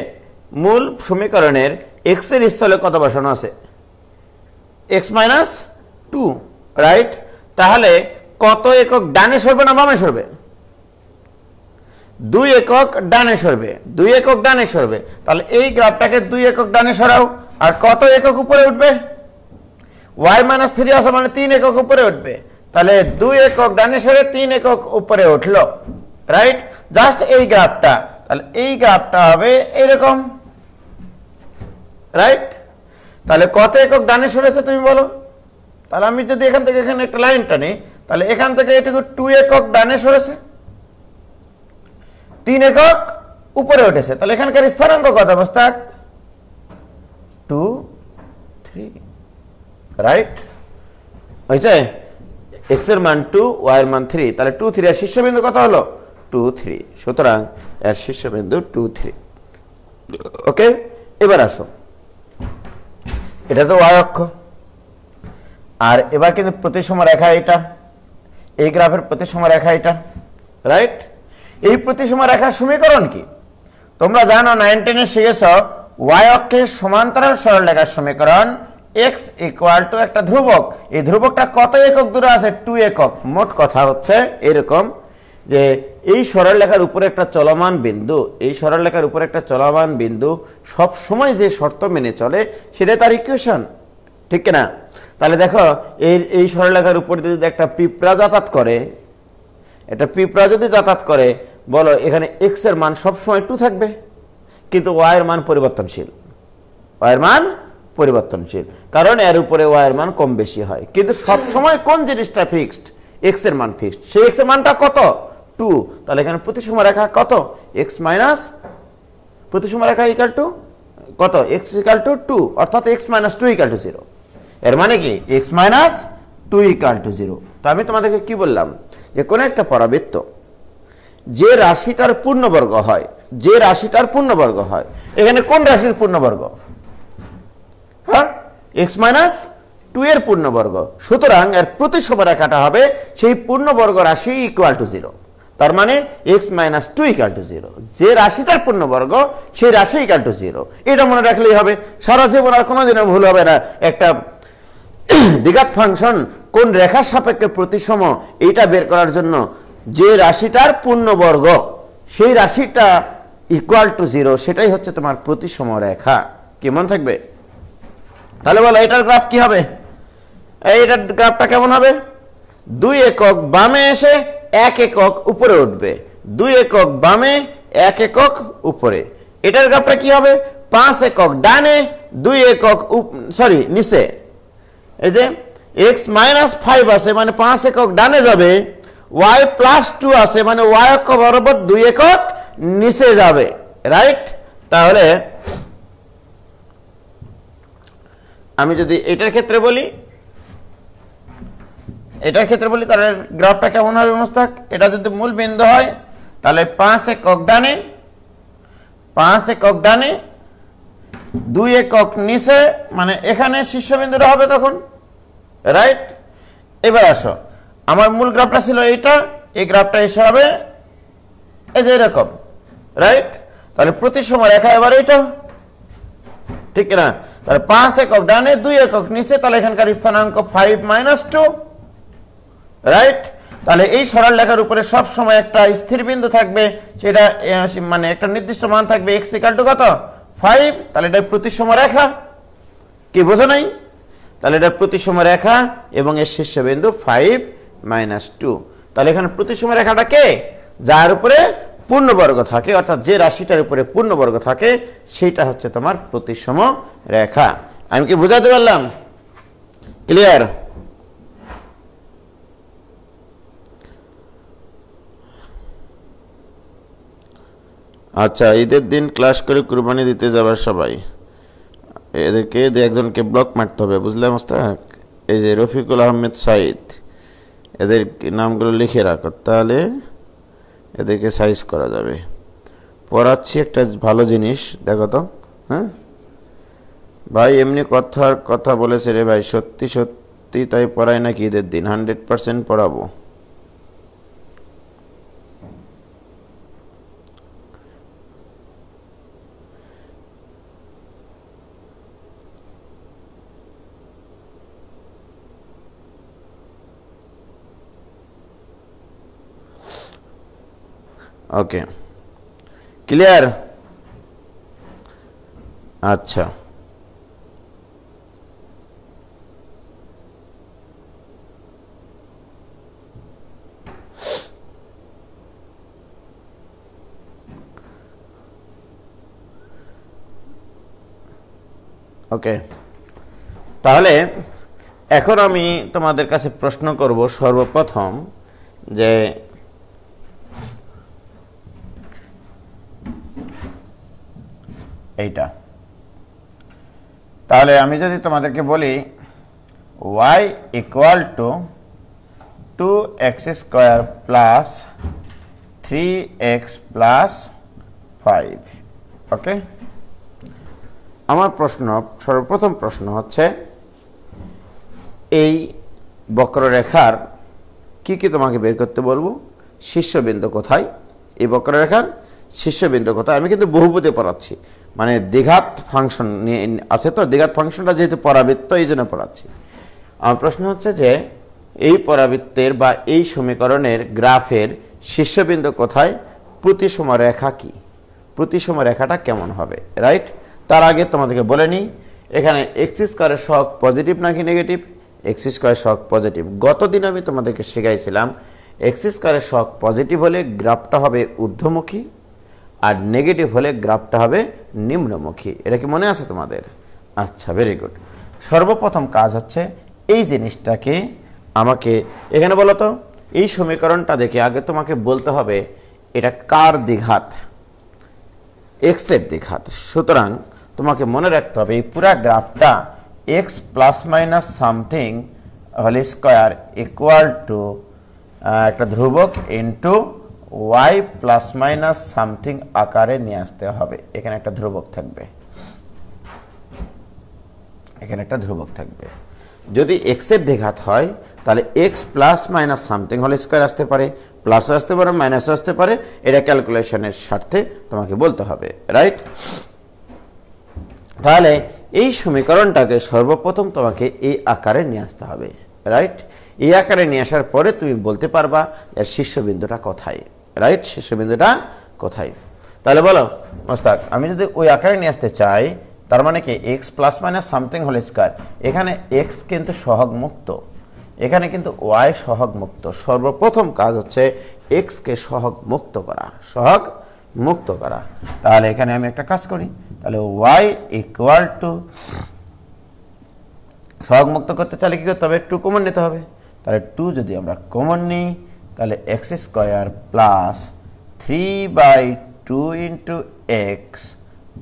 মূল সমীকরণের এক্স এর স্থলে কত বসানো আছে? X minus 2, right? তাহলে কত একক ডানে সরবে না বামে সরবে? 2 একক ডানে সরবে, 2 একক ডানে সরবে। তাহলে এই গ্রাফটাকে 2 একক ডানে সরাও, আর কত একক উপরে উঠবে? y মাইনাস 3 আছে মানে 3 একক উপরে উঠবে। তাহলে 2 একক ডানে সরে 3 একক উপরে উঠলো, রাইট? জাস্ট এই গ্রাফটা, তাহলে এই গ্রাফটা হবে এইরকম, রাইট? তাহলে কত একক ডানে সরেছে তুমি বলো? তাহলে আমি যদি এখান থেকে এখানে একটা লাইন টানি, তাহলে এখান থেকে এটুকু 2 একক ডানে সরেছে, 3 একক উপরে উঠেছে। তাহলে এখানকার স্থানাঙ্ক কত অবস্থা? 2 3, রাইট? হয়েছে? এক্স এর মান 2, ওয়াই এর মান 3, তাহলে 2 3 এর শীর্ষবিন্দু কত হলো? 2 3। সুতরাং এর শীর্ষবিন্দু 2 3। ওকে, এবার আসো, এটা তো ওয়াই অক্ষ, আর এবার কিন্তু প্রতিসম রেখা এটা, এই গ্রাফের প্রতিসম রেখা এটা, রাইট? এই প্রতিসম রেখার সমীকরণ কি? তোমরা জানো 9 10 এ শিখেছ ওয়াই অক্ষের সমান্তরাল সরলরেখার সমীকরণ এক্স ইকুয়াল টু একটা ধ্রুবক, এই ধ্রুবকটা কত একক দূরে আছে? 2 একক। মোট কথা হচ্ছে এরকম যে এই সরলরেখার উপরে একটা চলমান বিন্দু, এই সরলরেখার উপরে একটা চলমান বিন্দু সব সময় যে শর্ত মেনে চলে সেটা তার ইকুয়েশন, ঠিক না? তাহলে দেখো এই সরলরেখার উপর যদি একটা পিঁপড়া যাতায়াত করে, এটা পিঁপড়া যদি যাতায়াত করে, বলো এখানে এক্স এর মান সবসময় 2 থাকবে, কিন্তু ওয়াই এর মান পরিবর্তনশীল, ওয়াই এর মান পরিবর্তনশীল, কারণ এর উপরে ওয়াই এর মান কম বেশি হয়। কিন্তু সব সময় কোন জিনিসটা ফিক্সড? এক্স এর মান ফিক্সড। সেই এক্স এর মানটা কত? 2। তাহলে এখানে প্রতিসম রেখা কত? এক্স মাইনাস প্রতিসম রেখা ইকুয়াল টু কত? এক্স ইকুয়াল টু 2, অর্থাৎ এক্স মাইনাস 2 ইকুয়াল টু 0। এর মানে কি? X minus 2 equal to 0। তো আমি তোমাদেরকে কি বললাম যে কোন একটা পরাবৃত্ত যে রাশিটার পূর্ণবর্গ হয়, যে রাশিটার পূর্ণবর্গ হয়, এখানে কোন রাশির পূর্ণবর্গ? হ্যাঁ, এক্স মাইনাস 2 এর পূর্ণবর্গ, সুতরাং এর প্রতিসম রেখাটা হবে সেই পূর্ণবর্গ রাশি ইকুয়াল টু 0। তার মানে x মাইনাস 2 ইকুয়াল টু 0, যে রাশিটার পূর্ণবর্গ সেই রাশি ইকুয়াল টু 0। এটা মনে রাখলেই হবে, সারা জীবন আর কোনোদিনও ভুল হবে না। একটা দ্বিঘাত ফাংশন কোন রেখার সাপেক্ষে প্রতিসম এইটা বের করার জন্য যে রাশিটার পূর্ণবর্গ সেই রাশিটা ইকুয়াল টু 0, সেটাই হচ্ছে তোমার প্রতিসম রেখা। কি মনে থাকবে? তাহলে বলো এটার গ্রাফ কি হবে? এইটার গ্রাফটা কেমন হবে? 2 একক বামে এসে 1 একক উপরে উঠবে, 2 একক বামে 1 একক উপরে। এটার গ্রাফটা কি হবে? 5 একক ডানে, 2 একক নিচে। এই যে x মাইনাস 5 আছে মানে 5 একক ডানে যাবে, y প্লাস 2 আছে মানে y অক্ষ বরাবর 2 একক নিচে যাবে, রাইট? তাহলে আমি যদি এটার ক্ষেত্রে বলি তাহলে গ্রাফটা কেমন হবে মোস্তাক? এটা যদি মূল বিন্দু হয় তাহলে 5 একক ডানে 2 একক নিচে, মানে এখানে শীর্ষবিন্দুটা হবে তখন, রাইট? এবার আসো, আমার মূল গ্রাফটা ছিল এইটা, এই গ্রাফটা এসে হবে এই যে এরকম, রাইট? তাহলে প্রতিসম রেখা এবার এইটা, ঠিক না? তাহলে 5 একক ডানে 2 একক নিচে, তাহলে এখানকার স্থানাঙ্ক 5 মাইনাস 2, রাইট? তাহলে এই সরল রেখার উপরে সব সময় একটা স্থির বিন্দু থাকবে, সেটা মানে একটা নির্দিষ্ট মান থাকবে, x ইকুয়াল টু কত? 5। তাহলে এটা প্রতিসম রেখা, কি বোঝো নাই? তাহলে এটা প্রতিসম রেখা এবং এর শীর্ষবিন্দু 5 মাইনাস 2। তাহলে এখানে প্রতিসম রেখাটা কে? যার উপরে পূর্ণবর্গ থাকে, অর্থাৎ যে রাশিটার উপরে পূর্ণবর্গ থাকে সেইটা হচ্ছে তোমার প্রতিসম রেখা। আমি কি বুঝাতে পারলাম? ক্লিয়ার? আচ্ছা, ঈদের দিন ক্লাস করে কুরবানি দিতে যাবার সবাই, এদেরকে একজনকে ব্লক মারতে হবে, বুঝলাম মোস্তাক? এই যে রফিকুল আহমেদ সাইদ, এদের নামগুলো লিখে রাখো, তাহলে এদেরকে সাইজ করা যাবে। পড়াচ্ছি একটা ভালো জিনিস, দেখো তো। হ্যাঁ ভাই, এমনি কথা বলেছে রে ভাই, সত্যি সত্যি তাই পড়ায় নাকি ঈদের দিন? 100% পড়াবো। ওকে, ক্লিয়ার? আচ্ছা, ওকে। তাহলে এখন আমি তোমাদের কাছে প্রশ্ন করব সর্বপ্রথম, যে এইটা, তাহলে আমি যদি তোমাদেরকে বলি y equal to 2x square plus 3x plus 5, ওকে? আমার সর্বপ্রথম প্রশ্ন হচ্ছে, এই বক্ররেখার কি কি তোমাকে বের করতে বলবো? শীর্ষবিন্দু কোথায়, এই বক্ররেখার শীর্ষবিন্দু কোথায়? আমি কিন্তু বহুপদে পড়াচ্ছি, মানে দ্বিঘাত ফাংশন নিয়ে আছে, তো দ্বিঘাত ফাংশনটা যেহেতু পরাবৃত্ত এই জন্য পড়াচ্ছি। আমার প্রশ্ন হচ্ছে যে এই পরাবৃত্তের বা এই সমীকরণের গ্রাফের শীর্ষবিন্দু কোথায়, প্রতিসম রেখা কি, প্রতিসম রেখাটা কেমন হবে, রাইট? তার আগে তোমাদেরকে বলে নিই, এখানে এক্স স্কোয়ারের সহগ পজিটিভ নাকি নেগেটিভ? এক্স স্কোয়ারের সহগ পজিটিভ। গতদিন আমি তোমাদেরকে শেখাইছিলাম এক্স স্কোয়ারের সহগ পজিটিভ হলে গ্রাফটা হবে ঊর্ধ্বমুখী, আর নেগেটিভ হলে গ্রাফটা হবে নিম্নমুখী। এটা কি মনে আছে তোমাদের? আচ্ছা, ভেরি গুড। সর্বপ্রথম কাজ হচ্ছে এই জিনিসটাকে আমাকে এখানে বলো তো, এই সমীকরণটা দেখে আগে তোমাকে বলতে হবে এটা কার দ্বিঘাত? এক্স এর দ্বিঘাত। সুতরাং তোমাকে মনে রাখতে হবে এই পুরা গ্রাফটা X plus minus something whole square equal to একটা ধ্রুবক into Y plus minus something আকারে নিয়ে আসতে হবে। এখানে একটা ধ্রুবক থাকবে, এখানে একটা ধ্রুবক থাকবে। যদি এক্সের দ্বিঘাত হয় তাহলে X plus minus something whole square আসতে পারে, প্লাসও আসতে পারে, মাইনাসও আসতে পারে। এটা ক্যালকুলেশনের স্বার্থে তোমাকে বলতে হবে, রাইট? তাহলে এই সমীকরণটাকে সর্বপ্রথম তোমাকে এই আকারে নিয়ে আসতে হবে, রাইট? এই আকারে নিয়ে আসার পরে তুমি বলতে পারবা এর শীর্ষবিন্দুটা কোথায়, রাইট? শীর্ষবিন্দুটা কোথায়? তাহলে বলো মোস্তাক, আমি যদি ওই আকারে নিয়ে আসতে চাই, তার মানে কি X plus minus something whole square, এখানে এক্স কিন্তু সহগ মুক্ত, এখানে কিন্তু ওয়াই সহগ মুক্ত। সর্বপ্রথম কাজ হচ্ছে এক্সকে সহগ মুক্ত করা, সহগ মুক্ত করা। তাহলে এখানে আমি একটা কাজ করি, তাহলে ওয়াই ইকুয়াল টু, সহগ মুক্ত করতে চাইলে কী করতে হবে? 2 কমন নিতে হবে। তাহলে 2 যদি আমরা কমন নিই তাহলে x square plus 3/2 into X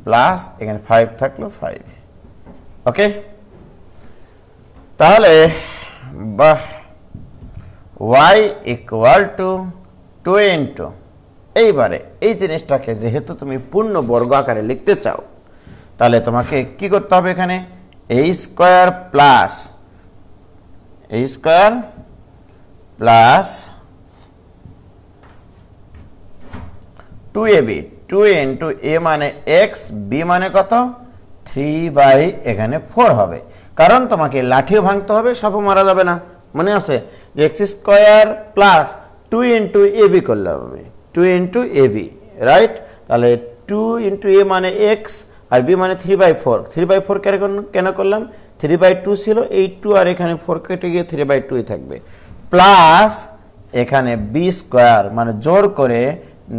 plus এখানে 5 থাকলো 5, ওকে? তাহলে বাহ, ওয়াই ইকুয়াল টু 2 ইন্টু, এইবারে এই জিনিসটাকে যেহেতু তুমি পূর্ণ বর্গ আকারে লিখতে চাও, তাহলে তোমাকে কি করতে হবে? এখানে এ স্কোয়ার প্লাস 2ab, 2 ইন্টু এ মানে এক্স, বি মানে কত? 3 এখানে 4 হবে, কারণ তোমাকে লাঠিও ভাঙতে হবে, সাপও মারা যাবে না। মনে আছে যে x square plus 2 into A B করলাম আমি, 2 ইন্টু এ বি, রাইট? তাহলে 2 ইন্টু এ মানে এক্স আর বি মানে 3/4, 3/4 কেন করলাম? 3/2 ছিল, এই 2 আর এখানে 4 কেটে গিয়ে 3/2 থাকবে, প্লাস এখানে বি স্কোয়ার মানে জোর করে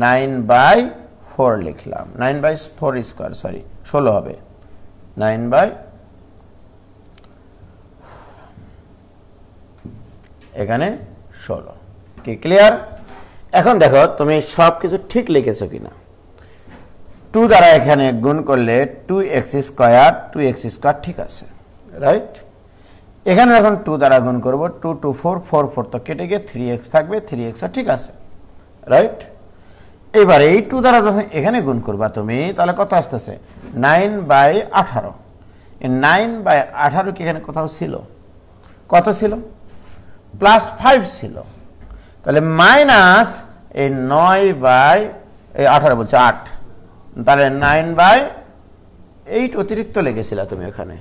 9/4 লিখলাম, 9/4 স্কোয়ার, সরি 16 হবে, 9 এখানে 16। কি ক্লিয়ার? এখন দেখো তুমি সব কিছু ঠিক লিখেছো কিনা। 2 দ্বারা এখানে গুণ করলে 2x স্কোয়ার, 2x স্কোয়ার ঠিক আছে, রাইট? এখানে যখন 2 দ্বারা গুণ করবো 2 2 4 4 4 তো কেটে গিয়ে 3x থাকবে, 3x ঠিক আছে, রাইট? এবারে এই 2 দ্বারা যখন এখানে গুণ করবা তুমি, তাহলে কত আসতেছে? 9/18। এই 9/18 কি এখানে কোথাও ছিল? কত ছিল? +5 ছিল। তাহলে মাইনাস এই 9/18 বলছে 8, তাহলে 9/8 অতিরিক্ত লেগেছিল তুমি এখানে,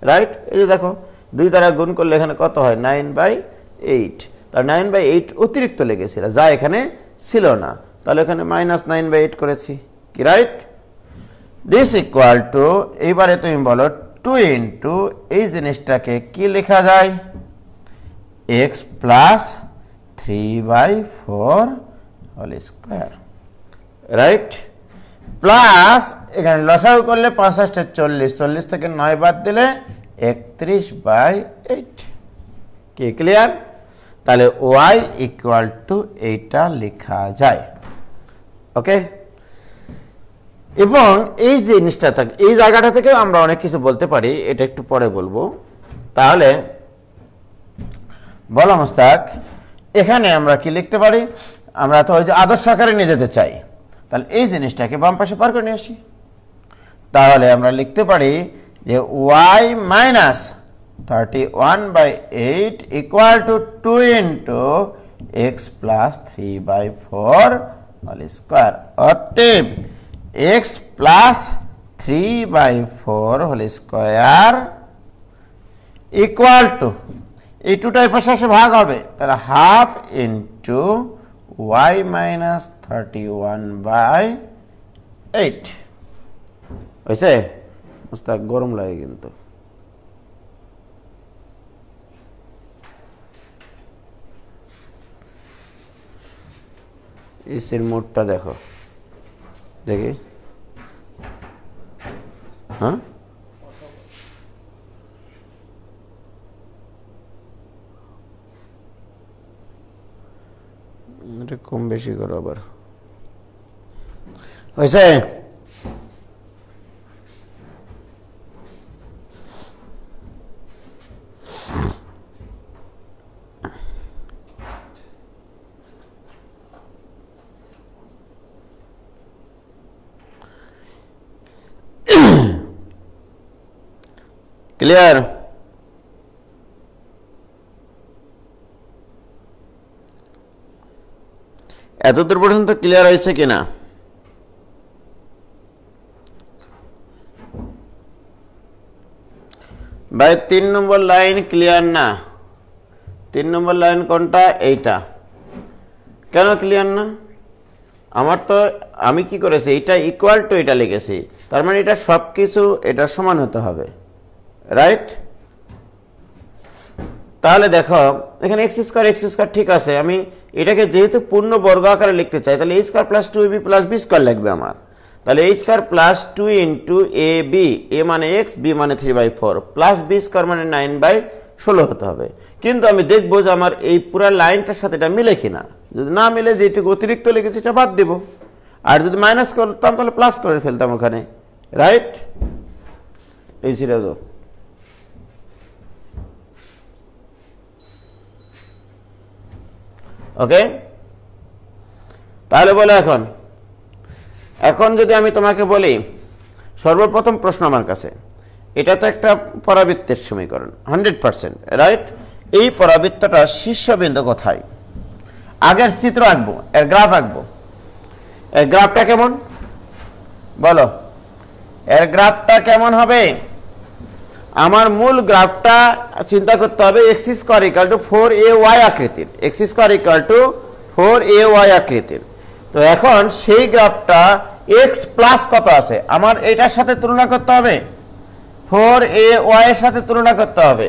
রাইট? এই যে দেখো 2 দ্বারা গুণ করলে এখানে কত হয়? 9/8, তাহলে 9/8 অতিরিক্ত লেগেছিল, যা এখানে ছিল না, তাহলে এখানে -9/8 করেছি, কি রাইট? দিস ইকুয়াল টু, এইবারে তুমি বলো 2 ইন্টু এই জিনিসটাকে কি লেখা যায়? X plus 3/4 whole square, right? Plus এখানে লসাগু করলে 5 × 40, 40 থেকে 9 বাদ দিলে 31/8। কি ক্লিয়ার? তাহলে ওয়াই ইকুয়াল টু এইটা লেখা যায়, ওকে? এবং এই জিনিসটা থাকে, এই জায়গাটা থেকে আমরা অনেক কিছু বলতে পারি, এটা একটু পরে বলবো। তাহলে বলো মোস্তাক, এখানে আমরা কি লিখতে পারি? আমরা তো ওই যে আদর্শ আকারে নিয়ে যেতে চাই, তাহলে এই জিনিসটাকে বাম পাশে পার করে নিয়ে আসি। তাহলে আমরা লিখতে পারি যে y minus 31/8 equal to 2 into X plus 3/4 whole square, অতএব X plus 3/4 whole square equal to, এই 2টাই পাশে আসে ভাগ হবে, তাহলে হাফ ইন্টু y মাইনাস 31/8 হয়েছে। মুস্তাক গরম লাগে কিন্তু, এসির মোডটা দেখো, দেখি, হ্যাঁ এটা কম বেশি করো আবার, হয়েছে? ক্লিয়ার? এতদূর পর্যন্ত ক্লিয়ার হয়েছে কিনা? ভাই 3 নম্বর লাইন ক্লিয়ার না? 3 নম্বর লাইন কোনটা? এইটা। কেন ক্লিয়ার না? আমার তো আমি কি করেছি, এটা ইকুয়াল টু এটা লিখেছি, তার মানে এটা সব কিছু এটার সমান হতে হবে, রাইট? তাহলে দেখো এখানে এক্স স্কোয়ার ঠিক আছে, আমি এটাকে যেহেতু পূর্ণ বর্গ আকারে লিখতে চাই তাহলে a square plus 2ab plus b square লাগবে আমার। তাহলে a square plus 2 into A B, A মানে এক্স, বি মানে 3/4 প্লাস বি স্কোয়ার মানে 9/16 হতে হবে। কিন্তু আমি দেখবো যে আমার এই পুরা লাইনটার সাথে এটা মিলে কিনা। যদি না মিলে, যেটুকু অতিরিক্ত লিখেছি এটা বাদ দেব, আর যদি মাইনাস করতাম তাহলে প্লাস করে ফেলতাম ওখানে, রাইট? এই ছিল তো। ওকে, তাহলে বলো এখন যদি আমি তোমাকে বলি, সর্বপ্রথম প্রশ্ন আমার কাছে, এটা তো একটা পরাবৃত্তের সমীকরণ 100%, রাইট? এই পরাবৃত্তটার শীর্ষবিন্দু কোথায়? আগের চিত্র আঁকবো, এর গ্রাফ আঁকবো। এর গ্রাফটা কেমন বলো? এর গ্রাফটা কেমন হবে? আমার মূল গ্রাফটা চিন্তা করতে হবে x square equal two 4ay আকৃতির, x square equal two 4ay আকৃতির। তো এখন সেই গ্রাফটা এক্স প্লাস কত আছে আমার এটার সাথে তুলনা করতে হবে, 4ay এর সাথে তুলনা করতে হবে।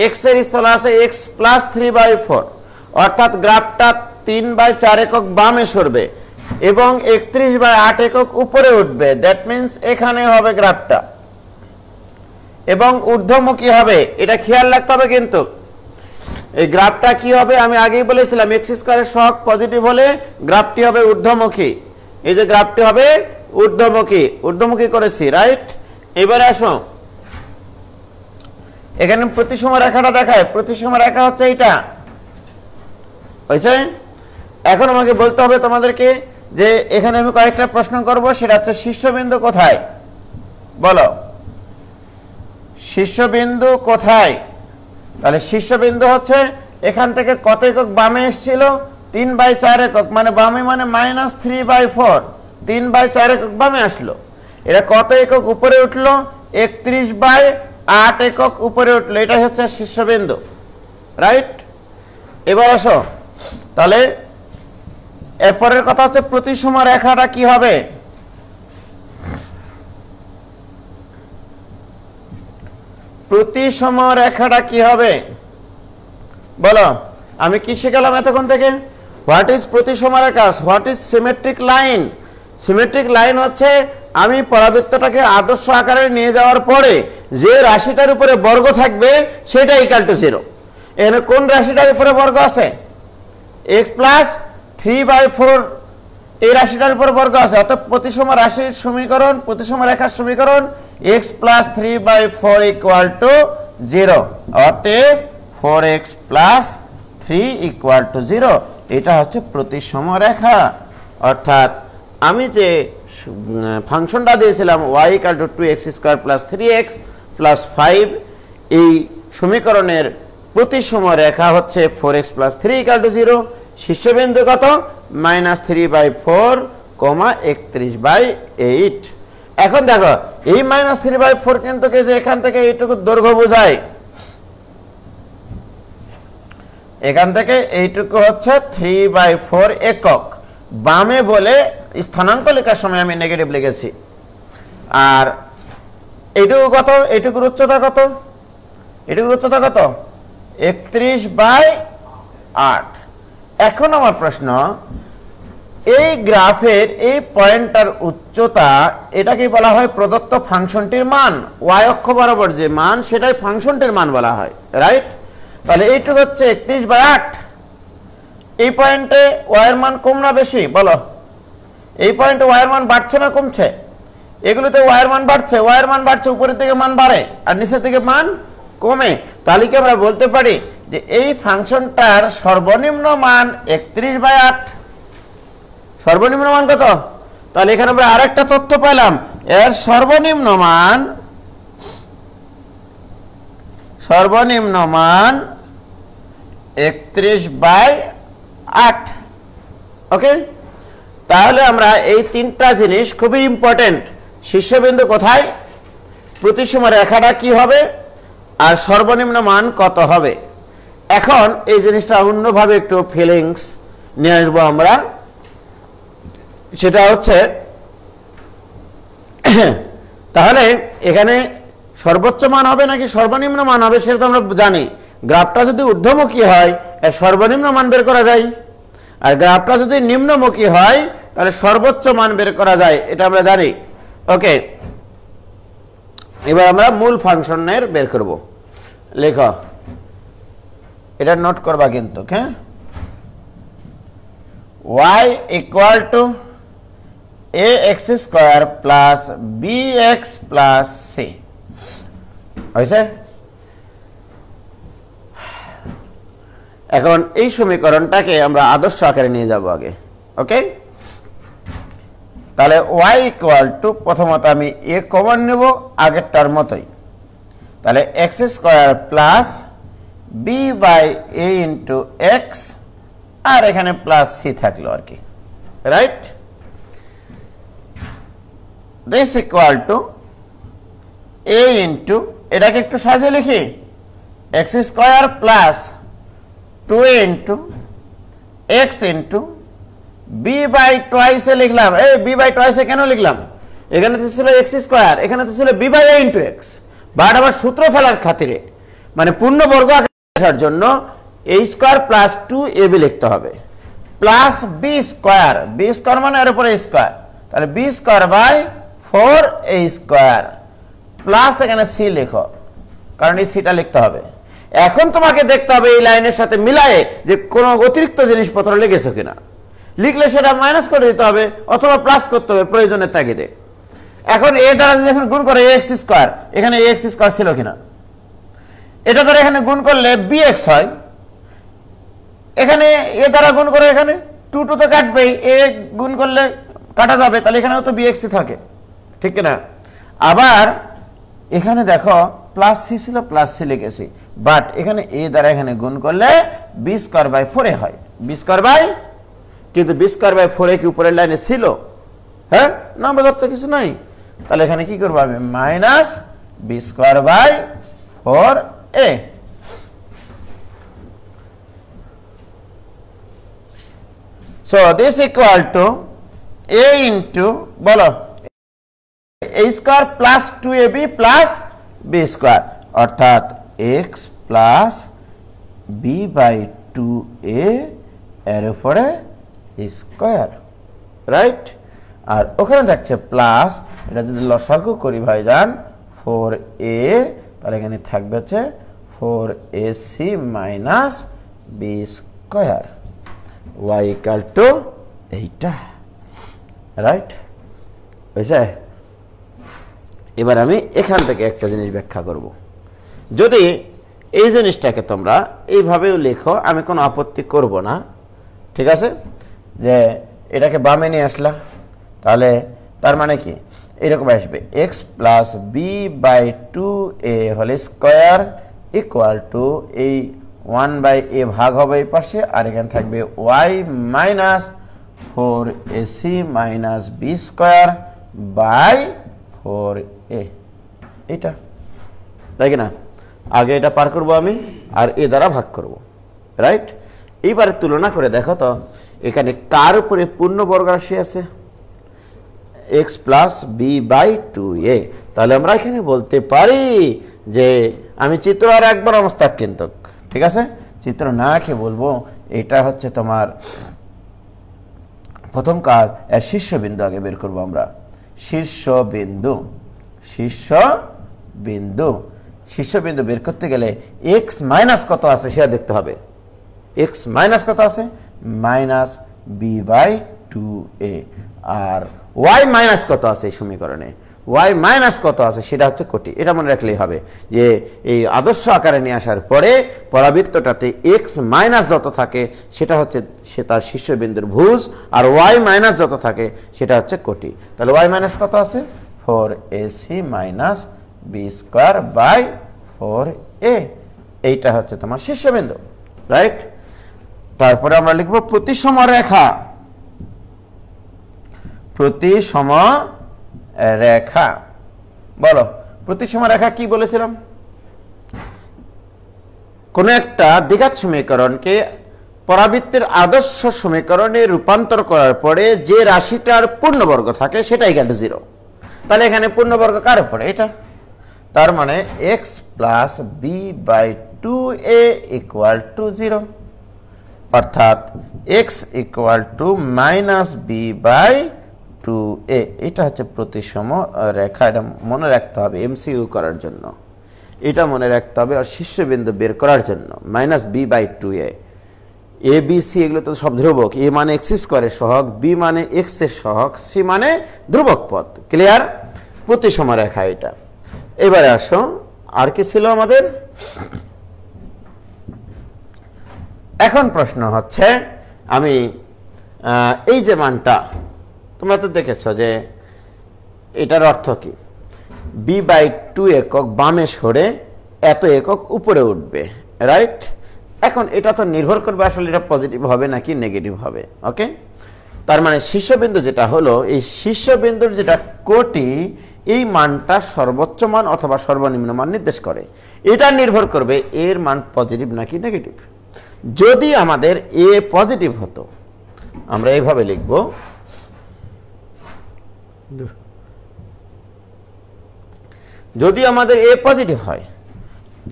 এক্স এর স্থলে আছে এক্স প্লাস 3/4, অর্থাৎ গ্রাফটা 3/4 একক বামে সরবে এবং 31/8 একক উপরে উঠবে। দ্যাট মিন্স এখানে হবে গ্রাফটা, এবং ঊর্ধ্বমুখী হবে। এটা খেয়াল রাখতে হবে কিন্তু এই গ্রাফটা কি হবে, আমি আগেই বলেছিলাম এক্স স্কোয়ারের সহগ পজিটিভ হলে গ্রাফটি হবে ঊর্ধ্বমুখী। এই যে গ্রাফটি হবে ঊর্ধ্বমুখী করেছি, রাইট? এবারে আসো, এখানে প্রতিসম রেখাটা দেখায়, প্রতিসম রেখা হচ্ছে এইটা, হয়েছে? এখন আমাকে বলতে হবে তোমাদেরকে যে এখানে আমি কয়েকটা প্রশ্ন করব, সেটা হচ্ছে শীর্ষবিন্দু কোথায় বলো, শীর্ষবিন্দু কোথায়? তাহলে শীর্ষবিন্দু হচ্ছে এখান থেকে কত একক বামে এসেছিল, 3/4 একক, মানে বামে মানে -3/4, 3/4 একক বামে আসলো। এটা কত একক উপরে উঠলো, 31/8 একক উপরে উঠলো। এটাই হচ্ছে শীর্ষবিন্দু, রাইট? এবার আসো, তাহলে এরপরের কথা হচ্ছে প্রতিসম রেখাটা কি হবে? প্রতিসম রেখাটা কি হবে বলো? আমি কি শিখালাম এতক্ষণ থেকে? হোয়াট ইজ প্রতিসম রেখা, what is symmetric line? Symmetric line হচ্ছে আমি পরাবৃত্তটাকে আদর্শ আকারে নিয়ে যাওয়ার পরে যে রাশিটার উপরে বর্গ থাকবে সেটা ইকুয়াল টু 0। এখানে কোন রাশিটার উপরে বর্গ আছে? এক্স প্লাস 3/4, এই রাশিটার উপর বর্গ আছে। অর্থাৎ প্রতিসম রাশির সমীকরণ, প্রতিসম রেখার সমীকরণ এক্স প্লাস 3/4 ইকুয়াল টু 0। অতএব 4x প্লাস 3 ইকুয়াল টু 0। এটা হচ্ছে প্রতিসম রেখা। অর্থাৎ আমি যে ফাংশনটা দিয়েছিলাম y equal to 2x square plus 3x plus 5, এই সমীকরণের প্রতিসম রেখা হচ্ছে 4x প্লাস 3 ইকুয়াল টু 0। শীর্ষবিন্দু কত? -3/4, 31/8। এখন দেখো এই -3/4 কিন্তু এখান থেকে এইটুকু দৈর্ঘ্য বোঝায়, এখান থেকে এইটুকু হচ্ছে 3/4 একক বামে বলে স্থানাঙ্ক লেখার সময় আমি নেগেটিভ লিখেছি। আর এইটুকু কত? এইটুকুর উচ্চতা কত? এইটুকুর উচ্চতা কত? 31/8। এখন আমার প্রশ্ন, এই গ্রাফের এই পয়েন্টটার উচ্চতা, এটাকে বলা হয় প্রদত্ত ফাংশনটির মান। y অক্ষ বরাবর যে মান সেটাই ফাংশনটির মান বলা হয়, রাইট? তাহলে এইটুকু হচ্ছে 31/8। এই পয়েন্টে y এর মান কম না বেশি বলো? এই পয়েন্টে y এর মান বাড়ছে না কমছে? এগুলোতে y এর মান বাড়ছে, y এর মান বাড়ছে, উপরের দিকে মান বাড়ে আর নিচের দিকে মান কমে। তাহলে কি আমরা বলতে পারি যে এই ফাংশনটার সর্বনিম্ন মান 31/8? সর্বনিম্ন মান কত? তাহলে এখানে আমরা আরেকটা তথ্য পেলাম, এর সর্বনিম্ন মান 31/8। ওকে, তাহলে আমরা এই তিনটা জিনিস খুবই ইম্পর্টেন্ট। শীর্ষবিন্দু কোথায়, প্রতিসম রেখাটা কি হবে, আর সর্বনিম্ন মান কত হবে। এখন এই জিনিসটা অন্যভাবে একটু ফিলিংস নিয়ে আসবো আমরা, সেটা হচ্ছে তাহলে এখানে সর্বোচ্চ মান হবে নাকি সর্বনিম্ন মান হবে সেটা তো আমরা জানি। গ্রাফটা যদি ঊর্ধ্বমুখী হয় এর সর্বনিম্ন মান বের করা যায়, আর গ্রাফটা যদি নিম্নমুখী হয় তাহলে সর্বোচ্চ মান বের করা যায়, এটা আমরা জানি। ওকে, এবার আমরা মূল ফাংশনের বের করব। লেখো, এটা নোট করবা কিন্তু, হ্যাঁ, y equal to ax square plus bx plus c হয়েছে। এখন এই সমীকরণটাকে আমরা আদর্শ আকারে নিয়ে যাব আগে। ওকে, তাহলে y ইকুয়াল টু, প্রথমত আমি a কমন নেব আগেরটার মতোই, তাহলে x square plus b by a into X, আর এখানে প্লাস c থাকলো আর কি, right. This equal to a into, এটাকে একটু সাজিয়ে লিখি, x square plus 2a into X into b by টুয়াইসে লিখলাম। এই b বাই টুয়াইসে কেন লিখলাম, এখানে তো ছিল x স্কয়ার, এখানে তো ছিল b by a into X, but আবার সূত্র ফেলার খাতিরে মানে পূর্ণবর্গ আসার জন্য a স্কয়ার প্লাস 2ab লিখতে হবে, plus b square, b square মানে এর উপরে স্কয়ার, তাহলে b square by 4a square, plus এখানে c লেখো, কারণ এই সিটা লিখতে হবে। এখন তোমাকে দেখতে হবে এই লাইনের সাথে মিলায়ে যে কোনো অতিরিক্ত জিনিসপত্র লেগেছে কিনা, লিখলে সেটা মাইনাস করে দিতে হবে অথবা প্লাস করতে হবে প্রয়োজনের তাগিদে। এখন এ দ্বারা যখন গুণ করে ax স্কয়ার, এখানে ax স্কয়ার ছিল কিনা, এটা দ্বারা এখানে গুণ করলে bx হয়, এখানে এ দ্বারা গুণ করে এখানে 2 2 তো কাটবেই, এ গুণ করলে কাটা যাবে, তাহলে এখানেও তো bx থাকে, ঠিক কিনা। আবার এখানে দেখো প্লাস সি ছিল, প্লাস সি লিখেছি, বাট এখানে এ দ্বারা এখানে গুণ করলে b স্কয়ার বাই 4a হয়, b স্কয়ার বাই, কিন্তু b স্কয়ার বাই 4a কি উপরের লাইনে ছিল, হ্যাঁ না, বোঝাচ্ছে কিছু নাই, তাহলে এখানে কি করবো আমি, minus b square by 4a। So this equal to a into, বলো, a square plus 2ab plus b square, অর্থাৎ x plus b by 2a এর উপরে স্কয়ার, রাইট। আর ওখানে থাকছে প্লাস, এটা যদি লসাগু করি ভাইজান 4a, তাহলে এখানে থাকবে হচ্ছে 4ac minus b square, y equal to এইটা, রাইট বুঝছে। এবার আমি এখান থেকে একটা জিনিস ব্যাখ্যা করব, যদি এই জিনিসটাকে তোমরা এইভাবেও লেখো আমি কোনো আপত্তি করব না, ঠিক আছে, যে এটাকে বামে নিয়ে আসলা, তাহলে তার মানে কি এরকম আসবে, x plus B by 2a whole square equal to, এই 1 বাই a ভাগ হবে এই পাশে, আর এখানে থাকবে y minus 4ac minus b square by 4a, এটা তাই না। আগে এটা পার করব আমি, আর এ দ্বারা ভাগ করব, রাইট। এইবারে তুলনা করে দেখো তো এখানে কার উপরে পূর্ণবর্গ রাশি আছে, x plus B by 2a, তাহলে আমরা এখানে বলতে পারি যে, আমি চিত্র আর একবার অবস্থাক কিন্তু, ঠিক আছে, চিত্র না কে বলবো, এটা হচ্ছে তোমার প্রথম কাজ, এর শীর্ষবিন্দু আগে বের করবো আমরা, শীর্ষবিন্দু, শীর্ষবিন্দু, শীর্ষবিন্দু বের করতে গেলে x মাইনাস কত আছে সেটা দেখতে হবে, x মাইনাস কত আছে, মাইনাস b বাই 2a, আর y মাইনাস কত আছে এই সমীকরণে, y মাইনাস কত আছে সেটা হচ্ছে কোটি, এটা মনে রাখলেই হবে যে এই আদর্শ আকারে নিয়ে আসার পরে পরাবৃত্তটাতে x মাইনাস যত থাকে সেটা হচ্ছে সে তার শীর্ষবিন্দুর ভুজ, আর y মাইনাস যত থাকে সেটা হচ্ছে কোটি, তাহলে y মাইনাস কত আছে, 4ac minus b square by 4a, এইটা হচ্ছে তোমার শীর্ষবিন্দু, রাইট। তারপরে আমরা লিখব প্রতিসম রেখা, প্রতিসম রেখা। বলো প্রতিসম রেখা কি বলেছিলাম? কোন একটা দ্বিঘাত সমীকরণকে পরাবৃত্তের আদর্শ সমীকরণে রূপান্তর করার পরে যে রাশিটার পূর্ণবর্গ থাকে সেটাই ইকুয়াল টু 0। তাহলে এখানে পূর্ণবর্গ কার উপরে? এটা। তার মানে x plus B by 2a equal to 0, অর্থাৎ x equal to minus B by 2a। এটা হচ্ছে প্রতিসম রেখা। এটা মনে রাখতে হবে এমসিইউ করার জন্য, এটা মনে রাখতে হবে। আর শীর্ষবিন্দু বের করার জন্য minus B by 2a, A B C এগুলো তো সব ধ্রুবক। এ মানে এক্স স্কোয়ারের সহগ, বি মানে এক্স এর সহগ, সি মানে ধ্রুবক পদ। ক্লিয়ার? প্রতিসম রেখা এটা। এবারে আসো, আর কি ছিল আমাদের? এখন প্রশ্ন হচ্ছে, আমি এই যে মানটা তোমরা তো দেখেছ যে এটার অর্থ কি? বি বাই 2 একক বামে সরে এত একক উপরে উঠবে, রাইট? এখন এটা তো নির্ভর করবে আসলে এটা পজিটিভ হবে নাকি নেগেটিভ হবে। ওকে, তার মানে শীর্ষবিন্দু যেটা হলো, এই শীর্ষবিন্দুর যেটা কোটি, এই মানটা সর্বোচ্চ মান অথবা সর্বনিম্ন মান নির্দেশ করে। এটা নির্ভর করবে এর মান পজিটিভ নাকি নেগেটিভ। যদি আমাদের এ পজিটিভ হতো, আমরা এইভাবে লিখব, যদি আমাদের এ পজিটিভ হয়,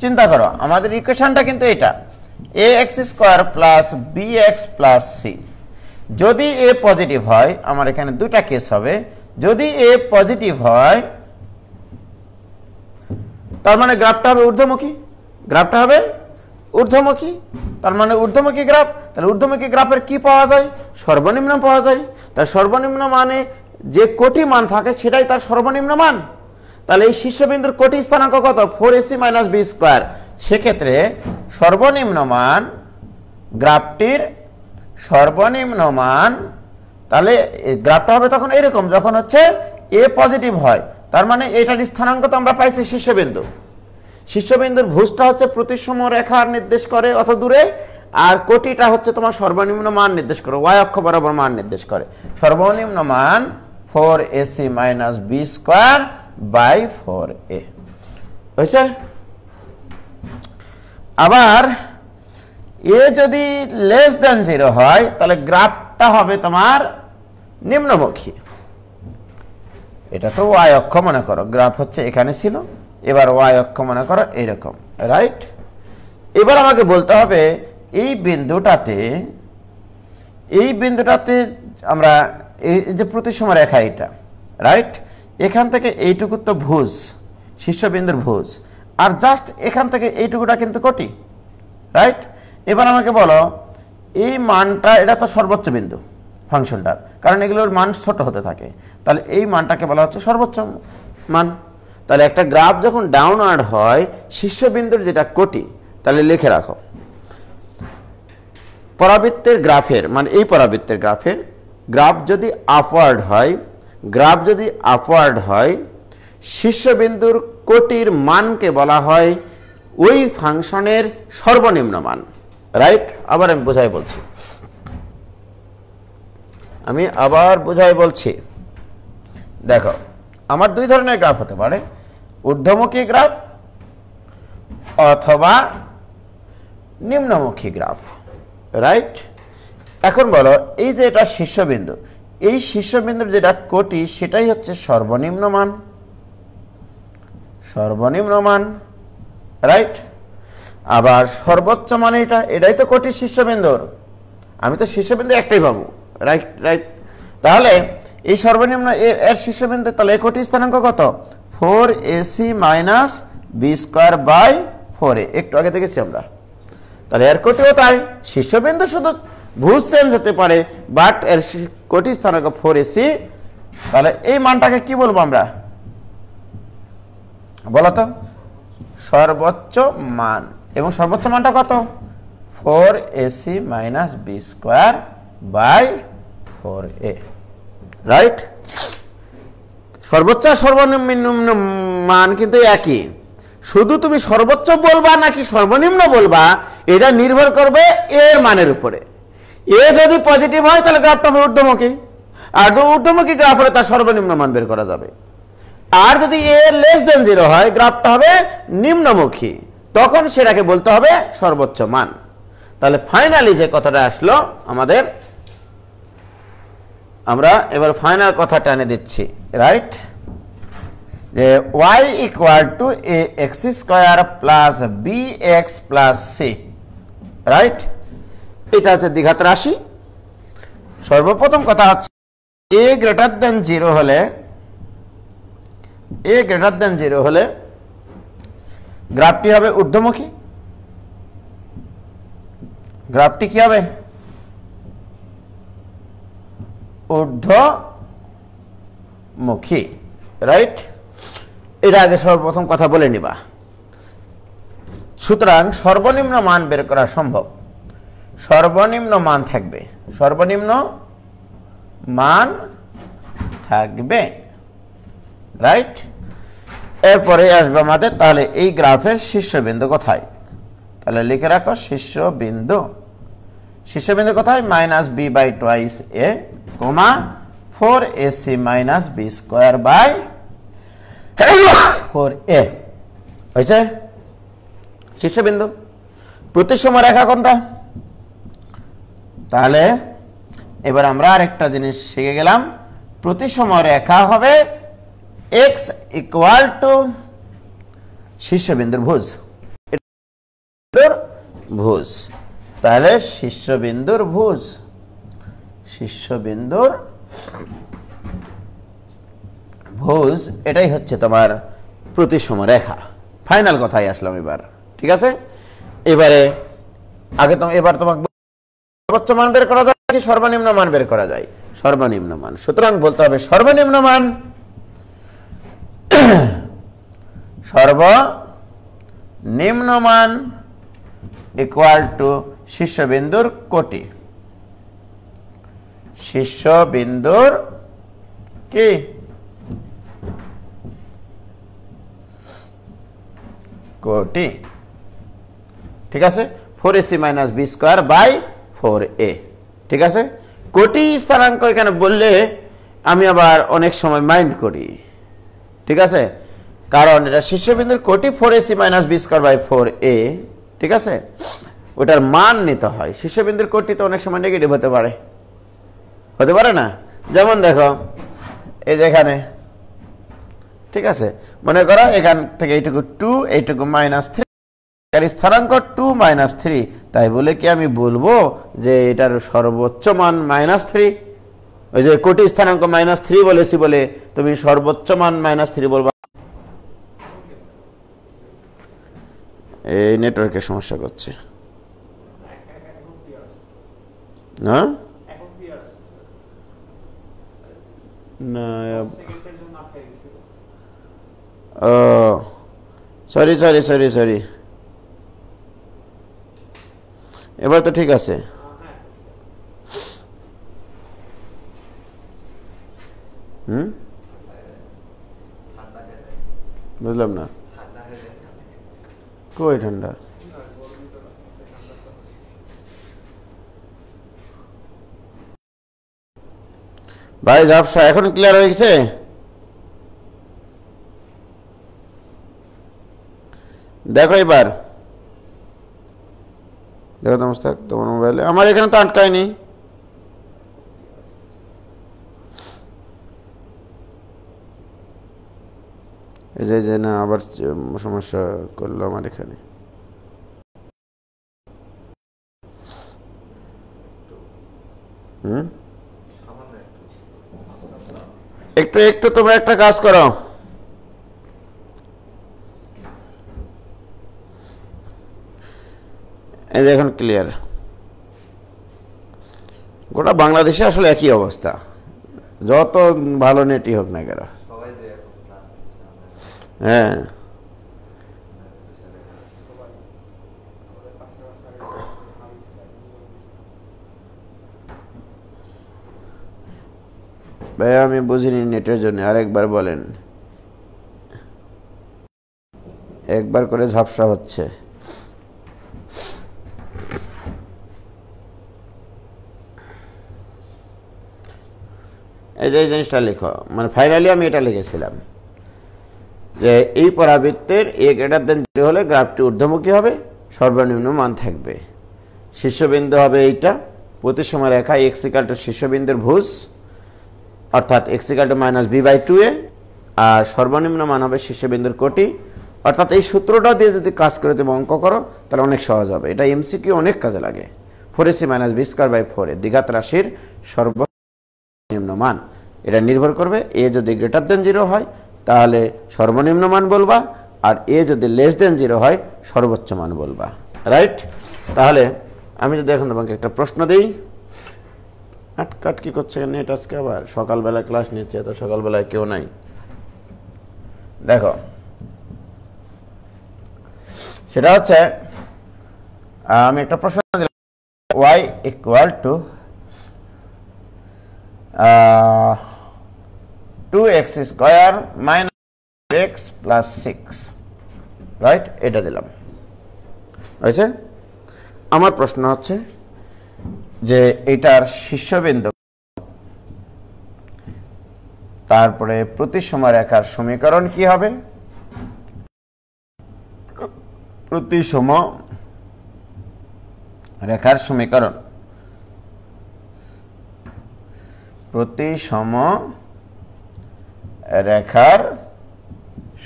চিন্তা করো আমাদের ইকুয়েশনটা কিন্তু এটা ax square plus bx plus c। যদি এ পজিটিভ হয়, আমার এখানে দুটা কেস হবে। যদি এ পজিটিভ হয় তার মানে গ্রাফটা হবে ঊর্ধ্বমুখী, গ্রাফটা হবে ঊর্ধ্বমুখী। তার মানে ঊর্ধ্বমুখী গ্রাফ। তাহলে ঊর্ধ্বমুখী গ্রাফের কি পাওয়া যায়? সর্বনিম্ন পাওয়া যায়। তার সর্বনিম্ন মানে যে কোটি মান থাকে সেটাই তার সর্বনিম্ন মান। তাহলে এই শীর্ষবিন্দুর কোটি স্থানাঙ্ক কত? 4ac minus B square. সেক্ষেত্রে সর্বনিম্ন মান, গ্রাফটির সর্বনিম্ন মান, তাহলে গ্রাফটা হবে তখন এরকম যখন হচ্ছে এ পজিটিভ হয়। তার মানে এটার স্থানাঙ্ক তো আমরা পাইছি শীর্ষবিন্দু। শীর্ষবিন্দুর ভুজটা হচ্ছে প্রতিসম রেখার নির্দেশ করে অত দূরে, আর কোটিটা হচ্ছে তোমার সর্বনিম্ন মান নির্দেশ করে, ওয়াই অক্ষ বরাবর মান নির্দেশ করে। সর্বনিম্ন মান 4ac minus B square by 4a হয়েছে। আবার এ যদি লেস দেন 0 হয় তাহলে গ্রাফটা হবে তোমার নিম্নমুখী। এটা তো ওয়াই অক্ষ মনে করো, গ্রাফ হচ্ছে এখানে ছিল, এবার ওয়াই অক্ষ মনে করো এরকম, রাইট? এবার আমাকে বলতে হবে এই বিন্দুটাতে আমরা এই যে প্রতিসম রেখা এটা, রাইট? এখান থেকে এইটুকু তো ভুজ, শীর্ষবিন্দুর ভুজ, আর জাস্ট এখান থেকে এইটুকুটা কিন্তু কোটি, রাইট? এবার আমাকে বলো এই মানটা, এটা তো সর্বোচ্চ বিন্দু ফাংশনটার, কারণ এগুলোর মান ছোট হতে থাকে। তাহলে এই মানটাকে বলা হচ্ছে সর্বোচ্চ মান। তাহলে একটা গ্রাফ যখন ডাউনওয়ার্ড হয়, শীর্ষবিন্দুর যেটা কোটি, তাহলে লিখে রাখো পরাবৃত্তের গ্রাফের, মানে এই পরাবৃত্তের গ্রাফের গ্রাফ যদি আপওয়ার্ড হয়, শীর্ষবিন্দুর কোটির মানকে বলা হয় ওই ফাংশনের সর্বনিম্ন মান, রাইট? আবার আমি বোঝাই বলছি। দেখো আমার দুই ধরনের গ্রাফ হতে পারে, ঊর্ধ্বমুখী গ্রাফ অথবা নিম্নমুখী গ্রাফ, রাইট? এখন বলো এই যে এটা শীর্ষবিন্দু, এই শীর্ষবিন্দুর যেটা কোটি সেটাই হচ্ছে সর্বনিম্ন মান, রাইট? আবার সর্বোচ্চ মানে এটাই তো কোটির শীর্ষবিন্দুর, আমি তো শীর্ষবিন্দু একটাই পাবো, রাইট? তাহলে এই সর্বনিম্ন এর শীর্ষবিন্দু, তাহলে এই কোটির স্থানাঙ্ক কত? 4ac minus B square by 4a। একটু আগে দেখেছি আমরা। তাহলে এর কোটিও তাই, শীর্ষবিন্দু শুধু ভুজ চেঞ্জ হতে পারে, বাট এর কোটি স্থানাঙ্ক 4ac। তাহলে এই মানটাকে কি বলবো আমরা? বলতো সর্বোচ্চ মান। এবং সর্বোচ্চ মানটা কত? 4ac minus B square by 4a, right? সর্বোচ্চ আর সর্বনিম্ন মান কিন্তু একই, শুধু তুমি সর্বোচ্চ বলবা নাকি সর্বনিম্ন বলবা এটা নির্ভর করবে এর মানের উপরে। এ যদি পজিটিভ হয় তাহলে গ্রাফটা হবে ঊর্ধ্বমুখী, আর ঊর্ধ্বমুখী গ্রাফ হলে তার সর্বনিম্ন মান বের করা যাবে। আর যদি a লেস দেন 0 হয়, গ্রাফটা হবে নিম্নমুখী, তখন সেটাকে বলতে হবে সর্বোচ্চ মান। তাহলে ফাইনালি যে কথাটা আসলো আমাদের, আমরা এবার ফাইনাল কথা টেনে দিচ্ছি, রাইট, যে y equal to ax square plus bx plus c, right. এটা হচ্ছে দ্বিঘাত রাশি। সর্বপ্রথম কথা হচ্ছে a গ্রেটার দেন 0 হলে, a গ্রেটার দেন 0 হলে গ্রাফটি হবে ঊর্ধ্বমুখী। গ্রাফটি কি হবে? ঊর্ধ্বমুখী, রাইট। এটা আগে সর্বপ্রথম কথা বলে নিবা। সুতরাং সর্বনিম্ন মান বের করা সম্ভব। সর্বনিম্ন মান থাকবে, সর্বনিম্ন মান থাকবে, রাইট। এরপরে আসবে আমাদের তাহলে এই গ্রাফের শীর্ষবিন্দু কোথায়? তাহলে লিখে রাখো শীর্ষবিন্দু। শীর্ষবিন্দু কোথায়? Minus B by twice A, comma 4ac minus B square by 4a, হয়েছে শীর্ষবিন্দু। প্রতিসম রেখা কোনটা? তাহলে এবার আমরা আরেকটা জিনিস শিখে গেলাম, প্রতিসম রেখা হবে x ইকুয়াল টু শীর্ষবিন্দুর ভুজ, ভুজ। তাহলে শীর্ষবিন্দুর ভুজ, শীর্ষবিন্দুর ভুজ, এটাই হচ্ছে তোমার প্রতিসম রেখা। ফাইনাল কথাই আসলাম এবার, ঠিক আছে। এবারে আগে এবার তোমাকে সর্বোচ্চ মান বের করা যায় কি সর্বনিম্ন মান বের করা যায়? সর্বনিম্ন মান। সুতরাং বলতে হবে সর্বনিম্ন মান, সর্বনিম্ন মান ইকুয়াল টু শীর্ষবিন্দুর কোটি। শীর্ষবিন্দুর কি? কোটি, ঠিক আছে। 4ac minus B square by 4a, ঠিক আছে। কোটি স্থানাঙ্ক এখানে বললে আমি আবার অনেক সময় মাইন্ড করি, ঠিক আছে, কারণ এটা শীর্ষবিন্দুর কোটি 4ac minus B square by 4a, ঠিক আছে। ওটার মান নিতে হয়। শীর্ষবিন্দুর কোটি তো অনেক সময় নেগেটিভ হতে পারে, হতে পারে না? যেমন দেখো এই যে এখানে, ঠিক আছে, মনে করো এখান থেকে এইটুকু 2, এইটুকু -3, এর স্থানাঙ্ক 2 -3, তাই বলে কি আমি বলবো যে এটার সর্বোচ্চ মান -3? ওই যে কোটি স্থানাঙ্ক -3 বলেছি বলে তুমি সর্বোচ্চ মান -3 বলবা? এই নেটওয়ার্কের সমস্যা করছে না, না, ও সরি সরি সরি সরি, এবার তো ঠিক আছে। বুঝলাম না, কই ঠান্ডা? ভাই ঝাপসা এখন ক্লিয়ার হয়ে গেছে? দেখো এবার, দেখো তোমার মোবাইলে, আমার এখানে তো আটকায়নি। এই যে না আবার সমস্যা করলো আমার এখানে। একটু একটু তোমরা একটা কাজ করো, এই যে এখন ক্লিয়ার। গোটা বাংলাদেশে আসলে একই অবস্থা, যত ভালো নেটই হোক না কেন। হ্যাঁ, ভাই আমি বুঝিনি নেটের জন্য, আরেকবার বলেন। একবার করে ঝাপসা হচ্ছে। এই যে এই জিনিসটা লেখো, মানে ফাইনালি আমি এটা লিখেছিলাম যে এই পরাবৃত্তের a গ্রেটার দেন 0 হলে গ্রাফটি ঊর্ধ্বমুখী হবে, সর্বনিম্ন মান থাকবে। শীর্ষবিন্দু হবে এইটা, প্রতিসম রেখা x = শীর্ষবিন্দুর ভুজ অর্থাৎ x = -b/2a, আর সর্বনিম্ন মান হবে শীর্ষবিন্দুর কোটি। অর্থাৎ এই সূত্রটা দিয়ে যদি কাজ করে তুমি অঙ্ক করো তাহলে অনেক সহজ হবে। এটা এমসিকিউ অনেক কাজে লাগে। 4ac - b² এ দ্বিঘাত রাশির সর্বনিম্ন মান, এটা নির্ভর করবে a যদি গ্রেটার দেন 0 হয় তাহলে সর্বনিম্ন মান বলবা, আর a যদি লেস দেন 0 হয় সর্বোচ্চ মান বলবা। রাইট? তাহলে আমি যদি এখন তোমাকে একটা প্রশ্ন দিই, আটকাট কি করছে নেট আজকে আবার? সকালবেলা ক্লাস নিচ্ছে, তো সকালবেলায় কেউ নাই। দেখো, সেটা হচ্ছে আমি একটা প্রশ্ন দিলাম, y = 2x² - x + 6, রাইট? এটা দিলাম, হয়েছে? আমার প্রশ্ন হচ্ছে যে এটার শীর্ষবিন্দু, তারপরে প্রতিসম রেখার সমীকরণ কি হবে? প্রতিসম রেখার সমীকরণ, প্রতিসম রেখার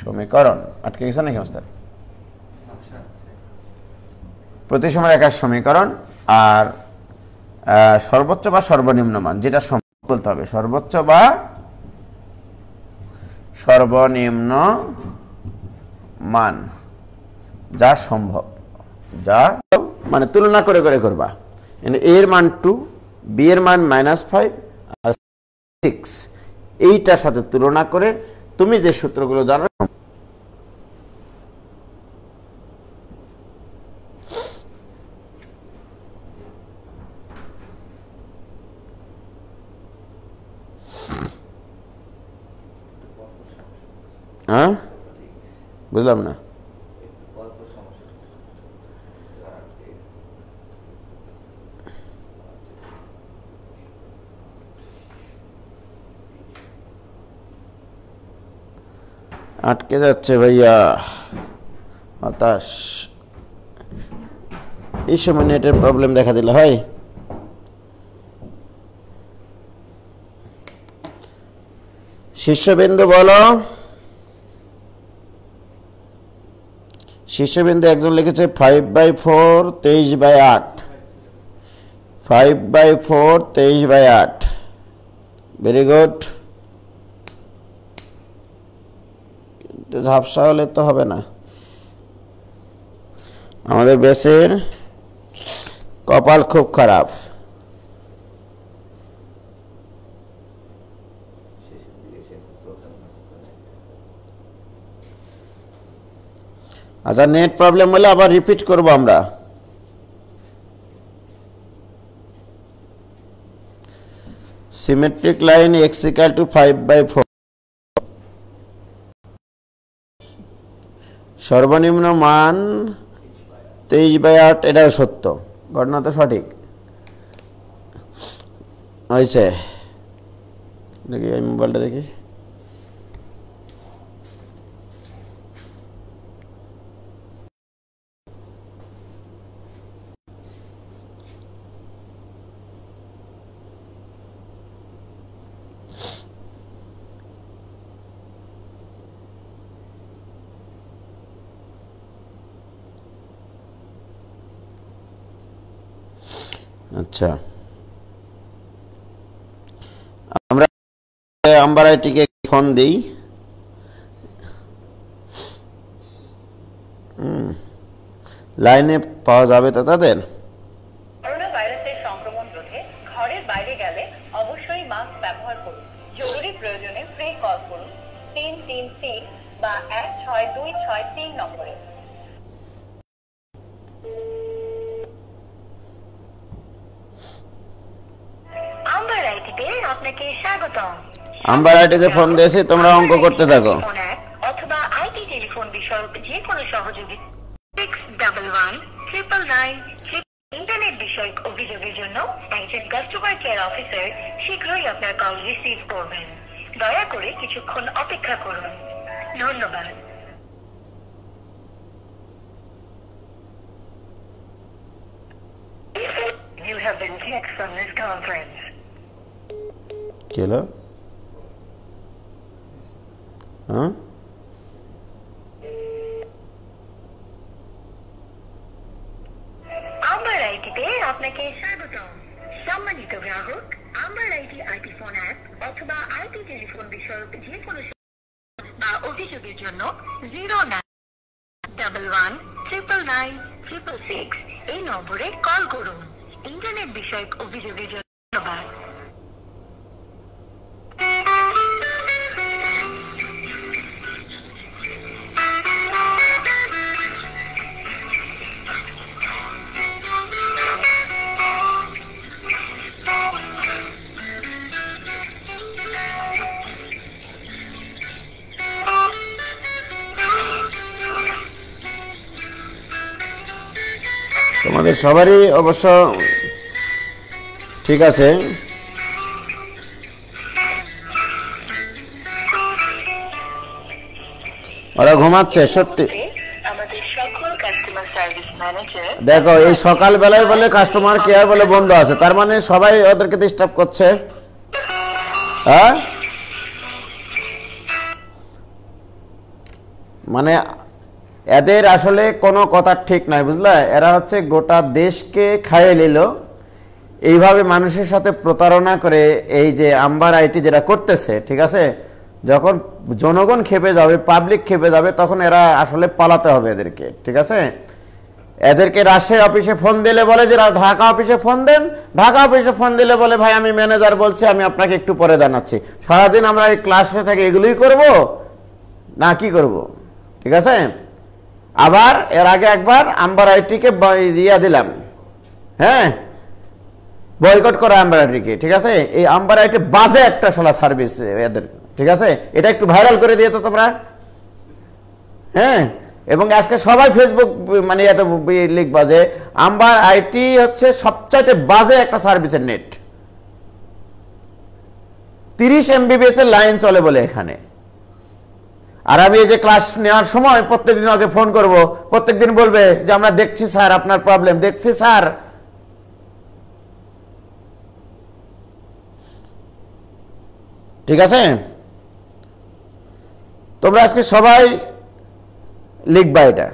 সমীকরণ আটকে গেছে নাকি মাস্টার? প্রতিসম রেখার সমীকরণ আর সর্বোচ্চ বা সর্বনিম্ন মান, যেটা বলতে হবে সর্বোচ্চ বা সর্বনিম্ন মান যা সম্ভব, যা মানে তুলনা করে করে করবা। এর মান 2, বি এর মান -5 আর 6, এইটার সাথে তুলনা করে তুমি যে সূত্রগুলো জানো হ্যাঁ, বুঝলাম না। আটকে যাচ্ছে ভাইয়া, হতাশ। এই সময় নেটের প্রবলেম দেখা দিলে হয়। শীর্ষবিন্দু বলো, শীর্ষবিন্দু একজন লিখেছে 5/4 23/8, 5/4 23/8, ভেরি গুড। ঝাপসা হলে তো হবে না, আমাদের বেসের কপাল খুব খারাপ। আচ্ছা, নেট প্রবলেম হলে আবার রিপিট করব আমরা। সিমেট্রিক লাইন x = 5/4, সর্বনিম্ন মান 23/8, এটাও সত্য, ঘটনা তো সঠিক হয়েছে। দেখি এই মোবাইলটা দেখি। আচ্ছা, আমরা আম্বার আইটিকে ফোন দিই। লাইনে পাওয়া যাবে তো তাদের? করোনা ভাইরাসের সংক্রমণ রোধে ঘরের বাইরে গেলে অবশ্যই মাস্ক ব্যবহার করুন। জরুরি প্রয়োজনে ফ্রি কল করুন 333 বা 16263 নম্বরে। আম্বার আইটিতে আপনাকে স্বাগতম। আম্বার আইটিতে ফোন দিয়েছি, তোমরা অঙ্ক করতে থাকো। অথবা আইটি টেলিফোন বিষয়ক যে কোনো সহযোগী 611 999 ইন্টারনেট বিষয়ক অভিযোগের জন্য একজন কাস্টমার কেয়ার অফিসার শীঘ্রই আপনার কল রিসিভ করবেন। দয়া করে কিছুক্ষণ অপেক্ষা করুন। ধন্যবাদ। You have been kicked from this conference. चलो हाँ আম্বার আইটিতে আপনাকে স্বাগতম। সম্মানিত গ্রাহক, Amber IT IT phone app অথবা আইটি টেলিফোন বিষয়ক যে কোনো বা অভিযোগের জন্য 0911999666 এই নম্বরে কল করুন। ইন্টারনেট বিষয়ক অভিযোগের জন্য ধন্যবাদ। তোমাদের সবারই অবশ্য ঠিক আছে। ওরা ঘুমাচ্ছে সত্যি। আমাদের সকল কাস্টমার সার্ভিস ম্যানেজার দেখো এই সকাল বেলায় বলে কাস্টমার কেয়ার বলে বন্ধ আছে, তার মানে সবাই ওদেরকে ডিস্টার্ব করছে। হ্যাঁ মানে এদের আসলে কোনো কথা ঠিক নাই, বুঝলে? এরা হচ্ছে গোটা দেশকে খাইয়ে নিল, এইভাবে মানুষের সাথে প্রতারণা করে এই যে আম্বার আইটি যেটা করতেছে, ঠিক আছে? যখন জনগণ খেপে যাবে, পাবলিক খেপে যাবে, তখন এরা আসলে পালাতে হবে এদেরকে, ঠিক আছে? এদেরকে রাজশাহী অফিসে ফোন দিলে বলে যে ঢাকা অফিসে ফোন দেন, ঢাকা অফিসে ফোন দিলে বলে ভাই আমি ম্যানেজার বলছি, আমি আপনাকে একটু পরে জানাচ্ছি। সারাদিন আমরা এই ক্লাসে থেকে এগুলোই করব না কি করব, ঠিক আছে? আবার এর আগে একবার আম্বার আইটিকে দিয়া দিলাম, হ্যাঁ, বয়কট করা আম্বার আইটিকে, ঠিক আছে? এই আম্বার আইটি বাজে একটা শালা সার্ভিস এদের, ঠিক আছে? এটা একটু ভাইরাল করে দিয়ে তো তোমরা, হ্যাঁ। এবং আজকে সবাই ফেসবুক মানে এত লিখবা যে আম্বার আইটি হচ্ছে সবচাইতে বাজে একটা সার্ভিসের নেট। 30 MBPS এর লাইন চলে বলে এখানে। আর আমি এই যে ক্লাস নেওয়ার সময় প্রত্যেকদিন ওকে ফোন করব, প্রত্যেকদিন বলবে যে আমরা দেখছি স্যার আপনার প্রবলেম, দেখছি স্যার। ঠিক আছে? তোমরা আজকে সবাই লিখবা এটা।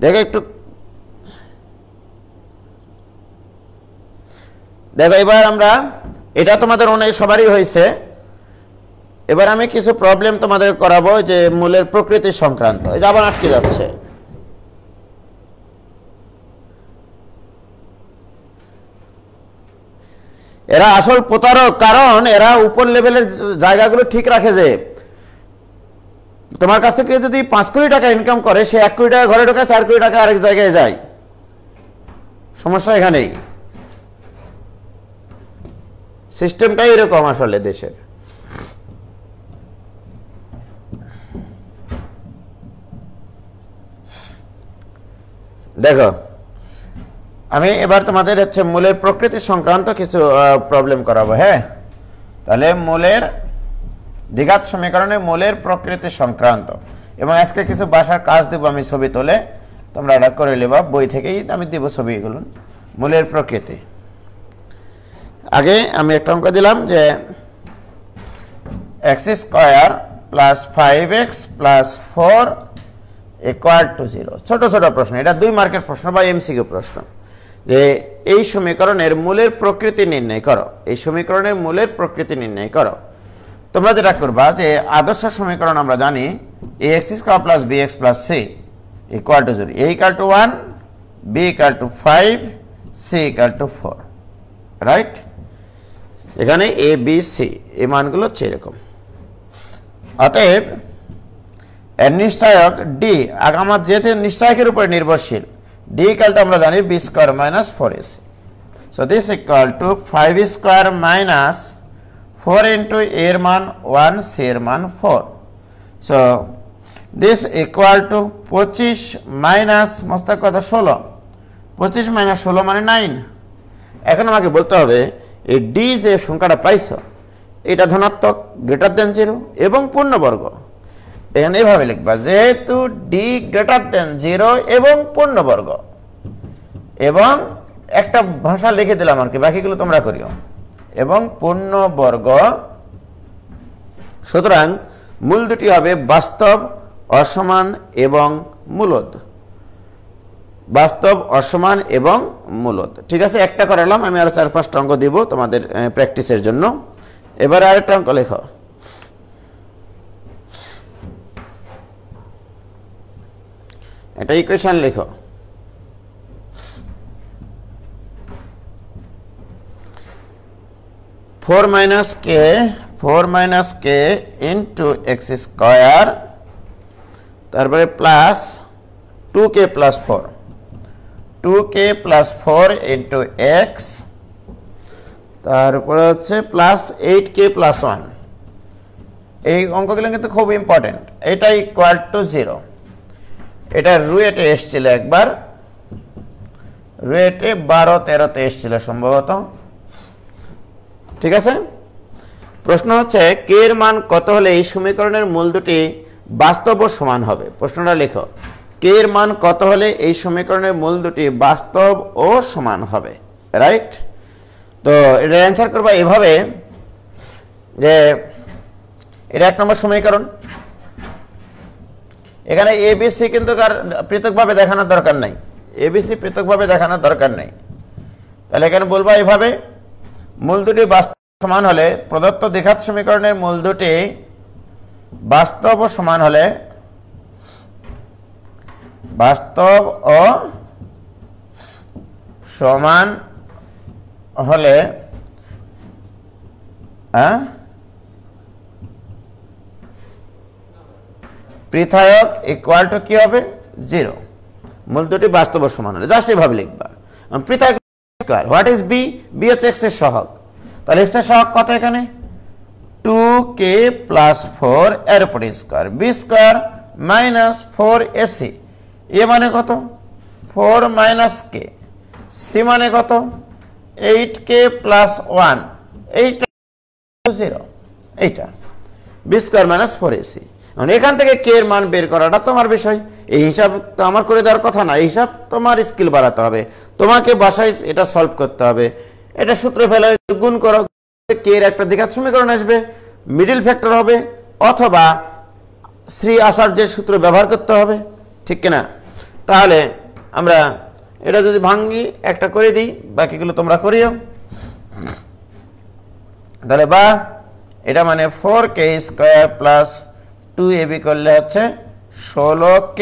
দেখো একটু দেখো, এবার আমরা এটা তোমাদের অনেক সবারই হয়েছে। এবার আমি কিছু প্রবলেম তোমাদের করাবো যে মূলের প্রকৃতি সংক্রান্ত। এই যে আবার আটকে যাচ্ছে, এরা আসল প্রতারক, কারণ এরা উপর লেভেলের জায়গাগুলো ঠিক রাখে যে তোমার কাছ থেকে যদি 5 কোটি টাকা ইনকাম করে, সে 1 কোটি টাকা ঘরে ঢোকায়, 4 কোটি টাকা আরেক জায়গায় যায়। সমস্যা এখানেই, সিস্টেমটাই এরকম আসলে দেশের। দেখো আমি এবার তোমাদের হচ্ছে মূলের প্রকৃতি সংক্রান্ত কিছু প্রবলেম করাবো, হ্যাঁ? তাহলে মূলের দ্বিঘাত সমীকরণে মূলের প্রকৃতি সংক্রান্ত, এবং আজকে কিছু বাসার কাজ দেবো আমি, ছবি তোলে তোমরা এটা করে নেবা, বই থেকেই আমি দেব ছবিগুলো। মূলের প্রকৃতি আগে আমি একটা অঙ্ক দিলাম যে x² + 5x + 4 = 0। ছোট ছোট প্রশ্ন, এটা 2 মার্কের প্রশ্ন বা MCQ প্রশ্ন, যে এই সমীকরণের মূলের প্রকৃতি নির্ণয় করো। এই সমীকরণের মূলের প্রকৃতি নির্ণয় করো। তোমরা যেটা করবা যে আদর্শ সমীকরণ আমরা জানি ax² + bx + c = 0, a = 1, b = 5, c = 4, right? এখানে a b c এই মানগুলো হচ্ছে এরকম। অতএব এর নিশ্চয়ক d আমার যেহেতু নিশ্চয়কের উপর নির্ভরশীল, d = আমরা জানি b² - 4ac, so this = 5² - 4 into a এর মান 1, c এর মান 4। So this equal two 25 minus মস্তক কত 16, 25 মাইনাস 16 মানে 9। এখন আমাকে বলতে হবে এই ডি যে সংখ্যাটা পাইছো এটা ধনাত্মক গ্রেটার দেন 0 এবং পূর্ণবর্গ। এখানে এইভাবে লিখবা, যেহেতু ডি গ্রেটার দেন 0 এবং পূর্ণবর্গ, এবং একটা ভাষা লিখে দিলাম আর কি, বাকিগুলো তোমরা করিও, এবং পূর্ণবর্গ, সুতরাং মূল দুটি হবে বাস্তব, অসমান এবং মূলদ। বাস্তব, অসমান এবং মূলদ। ঠিক আছে, একটা করালাম, আমি আরো 4-5টা অঙ্ক দিব তোমাদের প্র্যাকটিসের জন্য। এবার আরেকটা অঙ্ক লেখো। একটা ইকুয়েশন লেখো। फोर माइनस के इंटू एक्स स्क्वायर तारपरे plus 2k plus 4, 2k plus 4 into x तारपरे হচ্ছে প্লাস 8k প্লাস 1। এই অঙ্কগুলো কিন্তু খুব ইম্পর্টেন্ট। এটা ইকুয়াল টু 0। এটা রুয়েটে এসেছিল একবার, রুয়েটে 12-13 তে এসেছিল সম্ভবত। ঠিক আছে, প্রশ্ন হচ্ছে কে এর মান কত হলে এই সমীকরণের মূল দুটি বাস্তব ও সমান হবে। প্রশ্নটা লেখো, কে এর মান কত হলে এই সমীকরণের মূল দুটি বাস্তব ও সমান হবে। রাইট, তো এটা অ্যান্সার করবা এভাবে যে এটা 1 নম্বর সমীকরণ, এখানে এবিসি কিন্তু পৃথকভাবে দেখানোর দরকার নাই, এবিসি পৃথকভাবে দেখানোর দরকার নেই। তাহলে এখানে বলবা এভাবে, মূল দুটি বাস্তব সমান হলে প্রদত্ত দ্বিঘাত সমীকরণের মূল দুটি বাস্তব ও সমান হলে, বাস্তব ও সমান হলে পৃথক ইকুয়াল টু কি হবে 0। মূল দুটি বাস্তব ও সমান হলে জাস্ট এইভাবে লিখবা। পৃথক square, what is B? B হচ্ছে এক্স এর সহগ। তাহলে এক্স এর সহগ কত এখানে 2k প্লাস 4 এর উপর square, B square minus 4ac, A মানে কত 4 মাইনাস k, সি মানে কত 8k প্লাস 1, এইটা 0, এইটা বি স্কয়ার মাইনাস 4ac। এখান থেকে কে এর মান বের করাটা তোমার বিষয়, এই হিসাব তো আমার করে দেওয়ার কথা না, এই হিসাব তোমার স্কিল বাড়াতে হবে, তোমাকে বাসায় এটা সলভ করতে হবে। এটা সূত্র ফেলে গুণ করো, কে এর একটা দ্বিঘাত সমীকরণ আসবে, মিডল ফ্যাক্টর হবে, অথবা শ্রী আচার্যের সূত্র ব্যবহার করতে হবে। ঠিক কিনা? তাহলে আমরা এটা যদি ভাঙ্গি একটা করে দিই, বাকিগুলো তোমরা করিও। তাহলে বা এটা মানে 4k স্কয়ার প্লাস 2ab করলে হচ্ছে 16k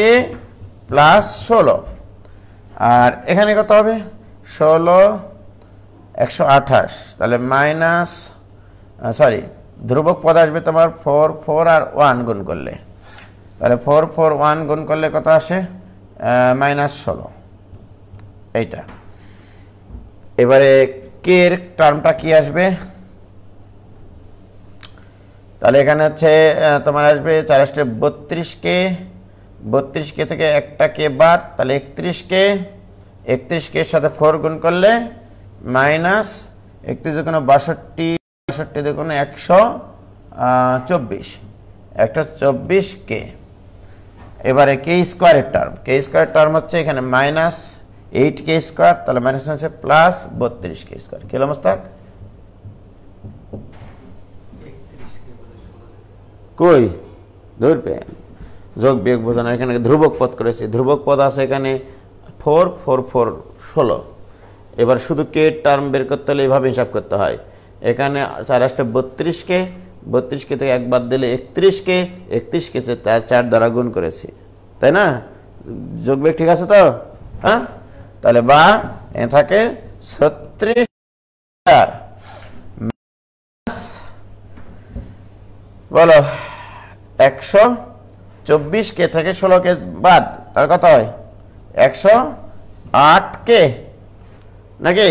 প্লাস 16, আর এখানে কত হবে 16 128, তাহলে মাইনাস ধ্রুবক পদ আসবে তোমার 4 4 আর 1 গুণ করলে, তাহলে 4 4 1 গুণ করলে কত আসে মাইনাস 16, এইটা। এবারে কে এর টার্মটা কি আসবে, তাহলে এখানে হচ্ছে তোমার আসবে 4 * 32k, 32k থেকে একটা কে বাদ, তাহলে 31k, 31k এর সাথে 4 গুণ করলে মাইনাস 31 দুগুণে 62, 62 দুগুণে 124, 124k। এবারে কে স্কয়ারের টার্ম, কে স্কয়ার টার্ম হচ্ছে এখানে মাইনাস 8k স্কয়ার, তাহলে মাইনাস হচ্ছে প্লাস 32k স্কয়ার। কি হলো মোস্তাক? কই ধর পে যোগ বিয়োগ বোঝানো, এখানে ধ্রুবক পদ করেছি, ধ্রুবক পদ আছে এখানে 4 4 4 16। এবার শুধু কে টার্ম বের করতে হলে এইভাবে হিসাব করতে হয়, এখানে 4 * 32k, 32k থেকে এক বাদ দিলে 31k, 31k 4 দ্বারা গুণ করেছি, তাই না? যোগ বিয়োগ ঠিক আছে তো? হ্যাঁ, তাহলে বা এ থাকে 36 বলো 124k থেকে 16k বাদ, তার কত হয় 108k নাকি?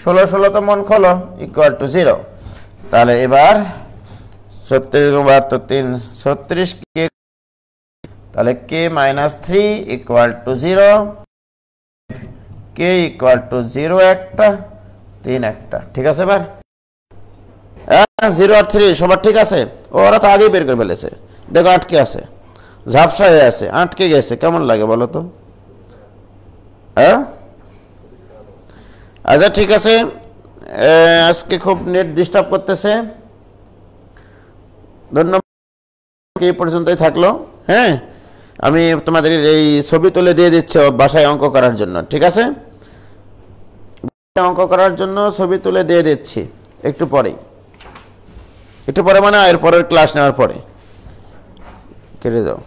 16 16 তো মন খোলো ইকুয়াল টু 0। তাহলে এবার 36 কে, তাহলে K minus 3 equal to 0, K equal to 0 একটা 3 একটা। ঠিক আছে এবার 0 আর 3 সবার ঠিক আছে? ওরা তো আগেই বের করে ফেলেছে। দেখো আটকে আছে, ঝাপসা হয়ে আছে, আটকে গেছে। কেমন লাগে বলো তো? আচ্ছা ঠিক আছে, আজকে খুব নেট ডিস্টার্ব করতেছে। ধন্যবাদ, এই পর্যন্তই থাকলো। হ্যাঁ, আমি তোমাদের এই ছবি তুলে দিয়ে দিচ্ছি বাসায় অঙ্ক করার জন্য। ঠিক আছে, অঙ্ক করার জন্য ছবি তুলে দিয়ে দিচ্ছি একটু পরে মানে এর পরের ক্লাস নেওয়ার পরে। কেটে দাও।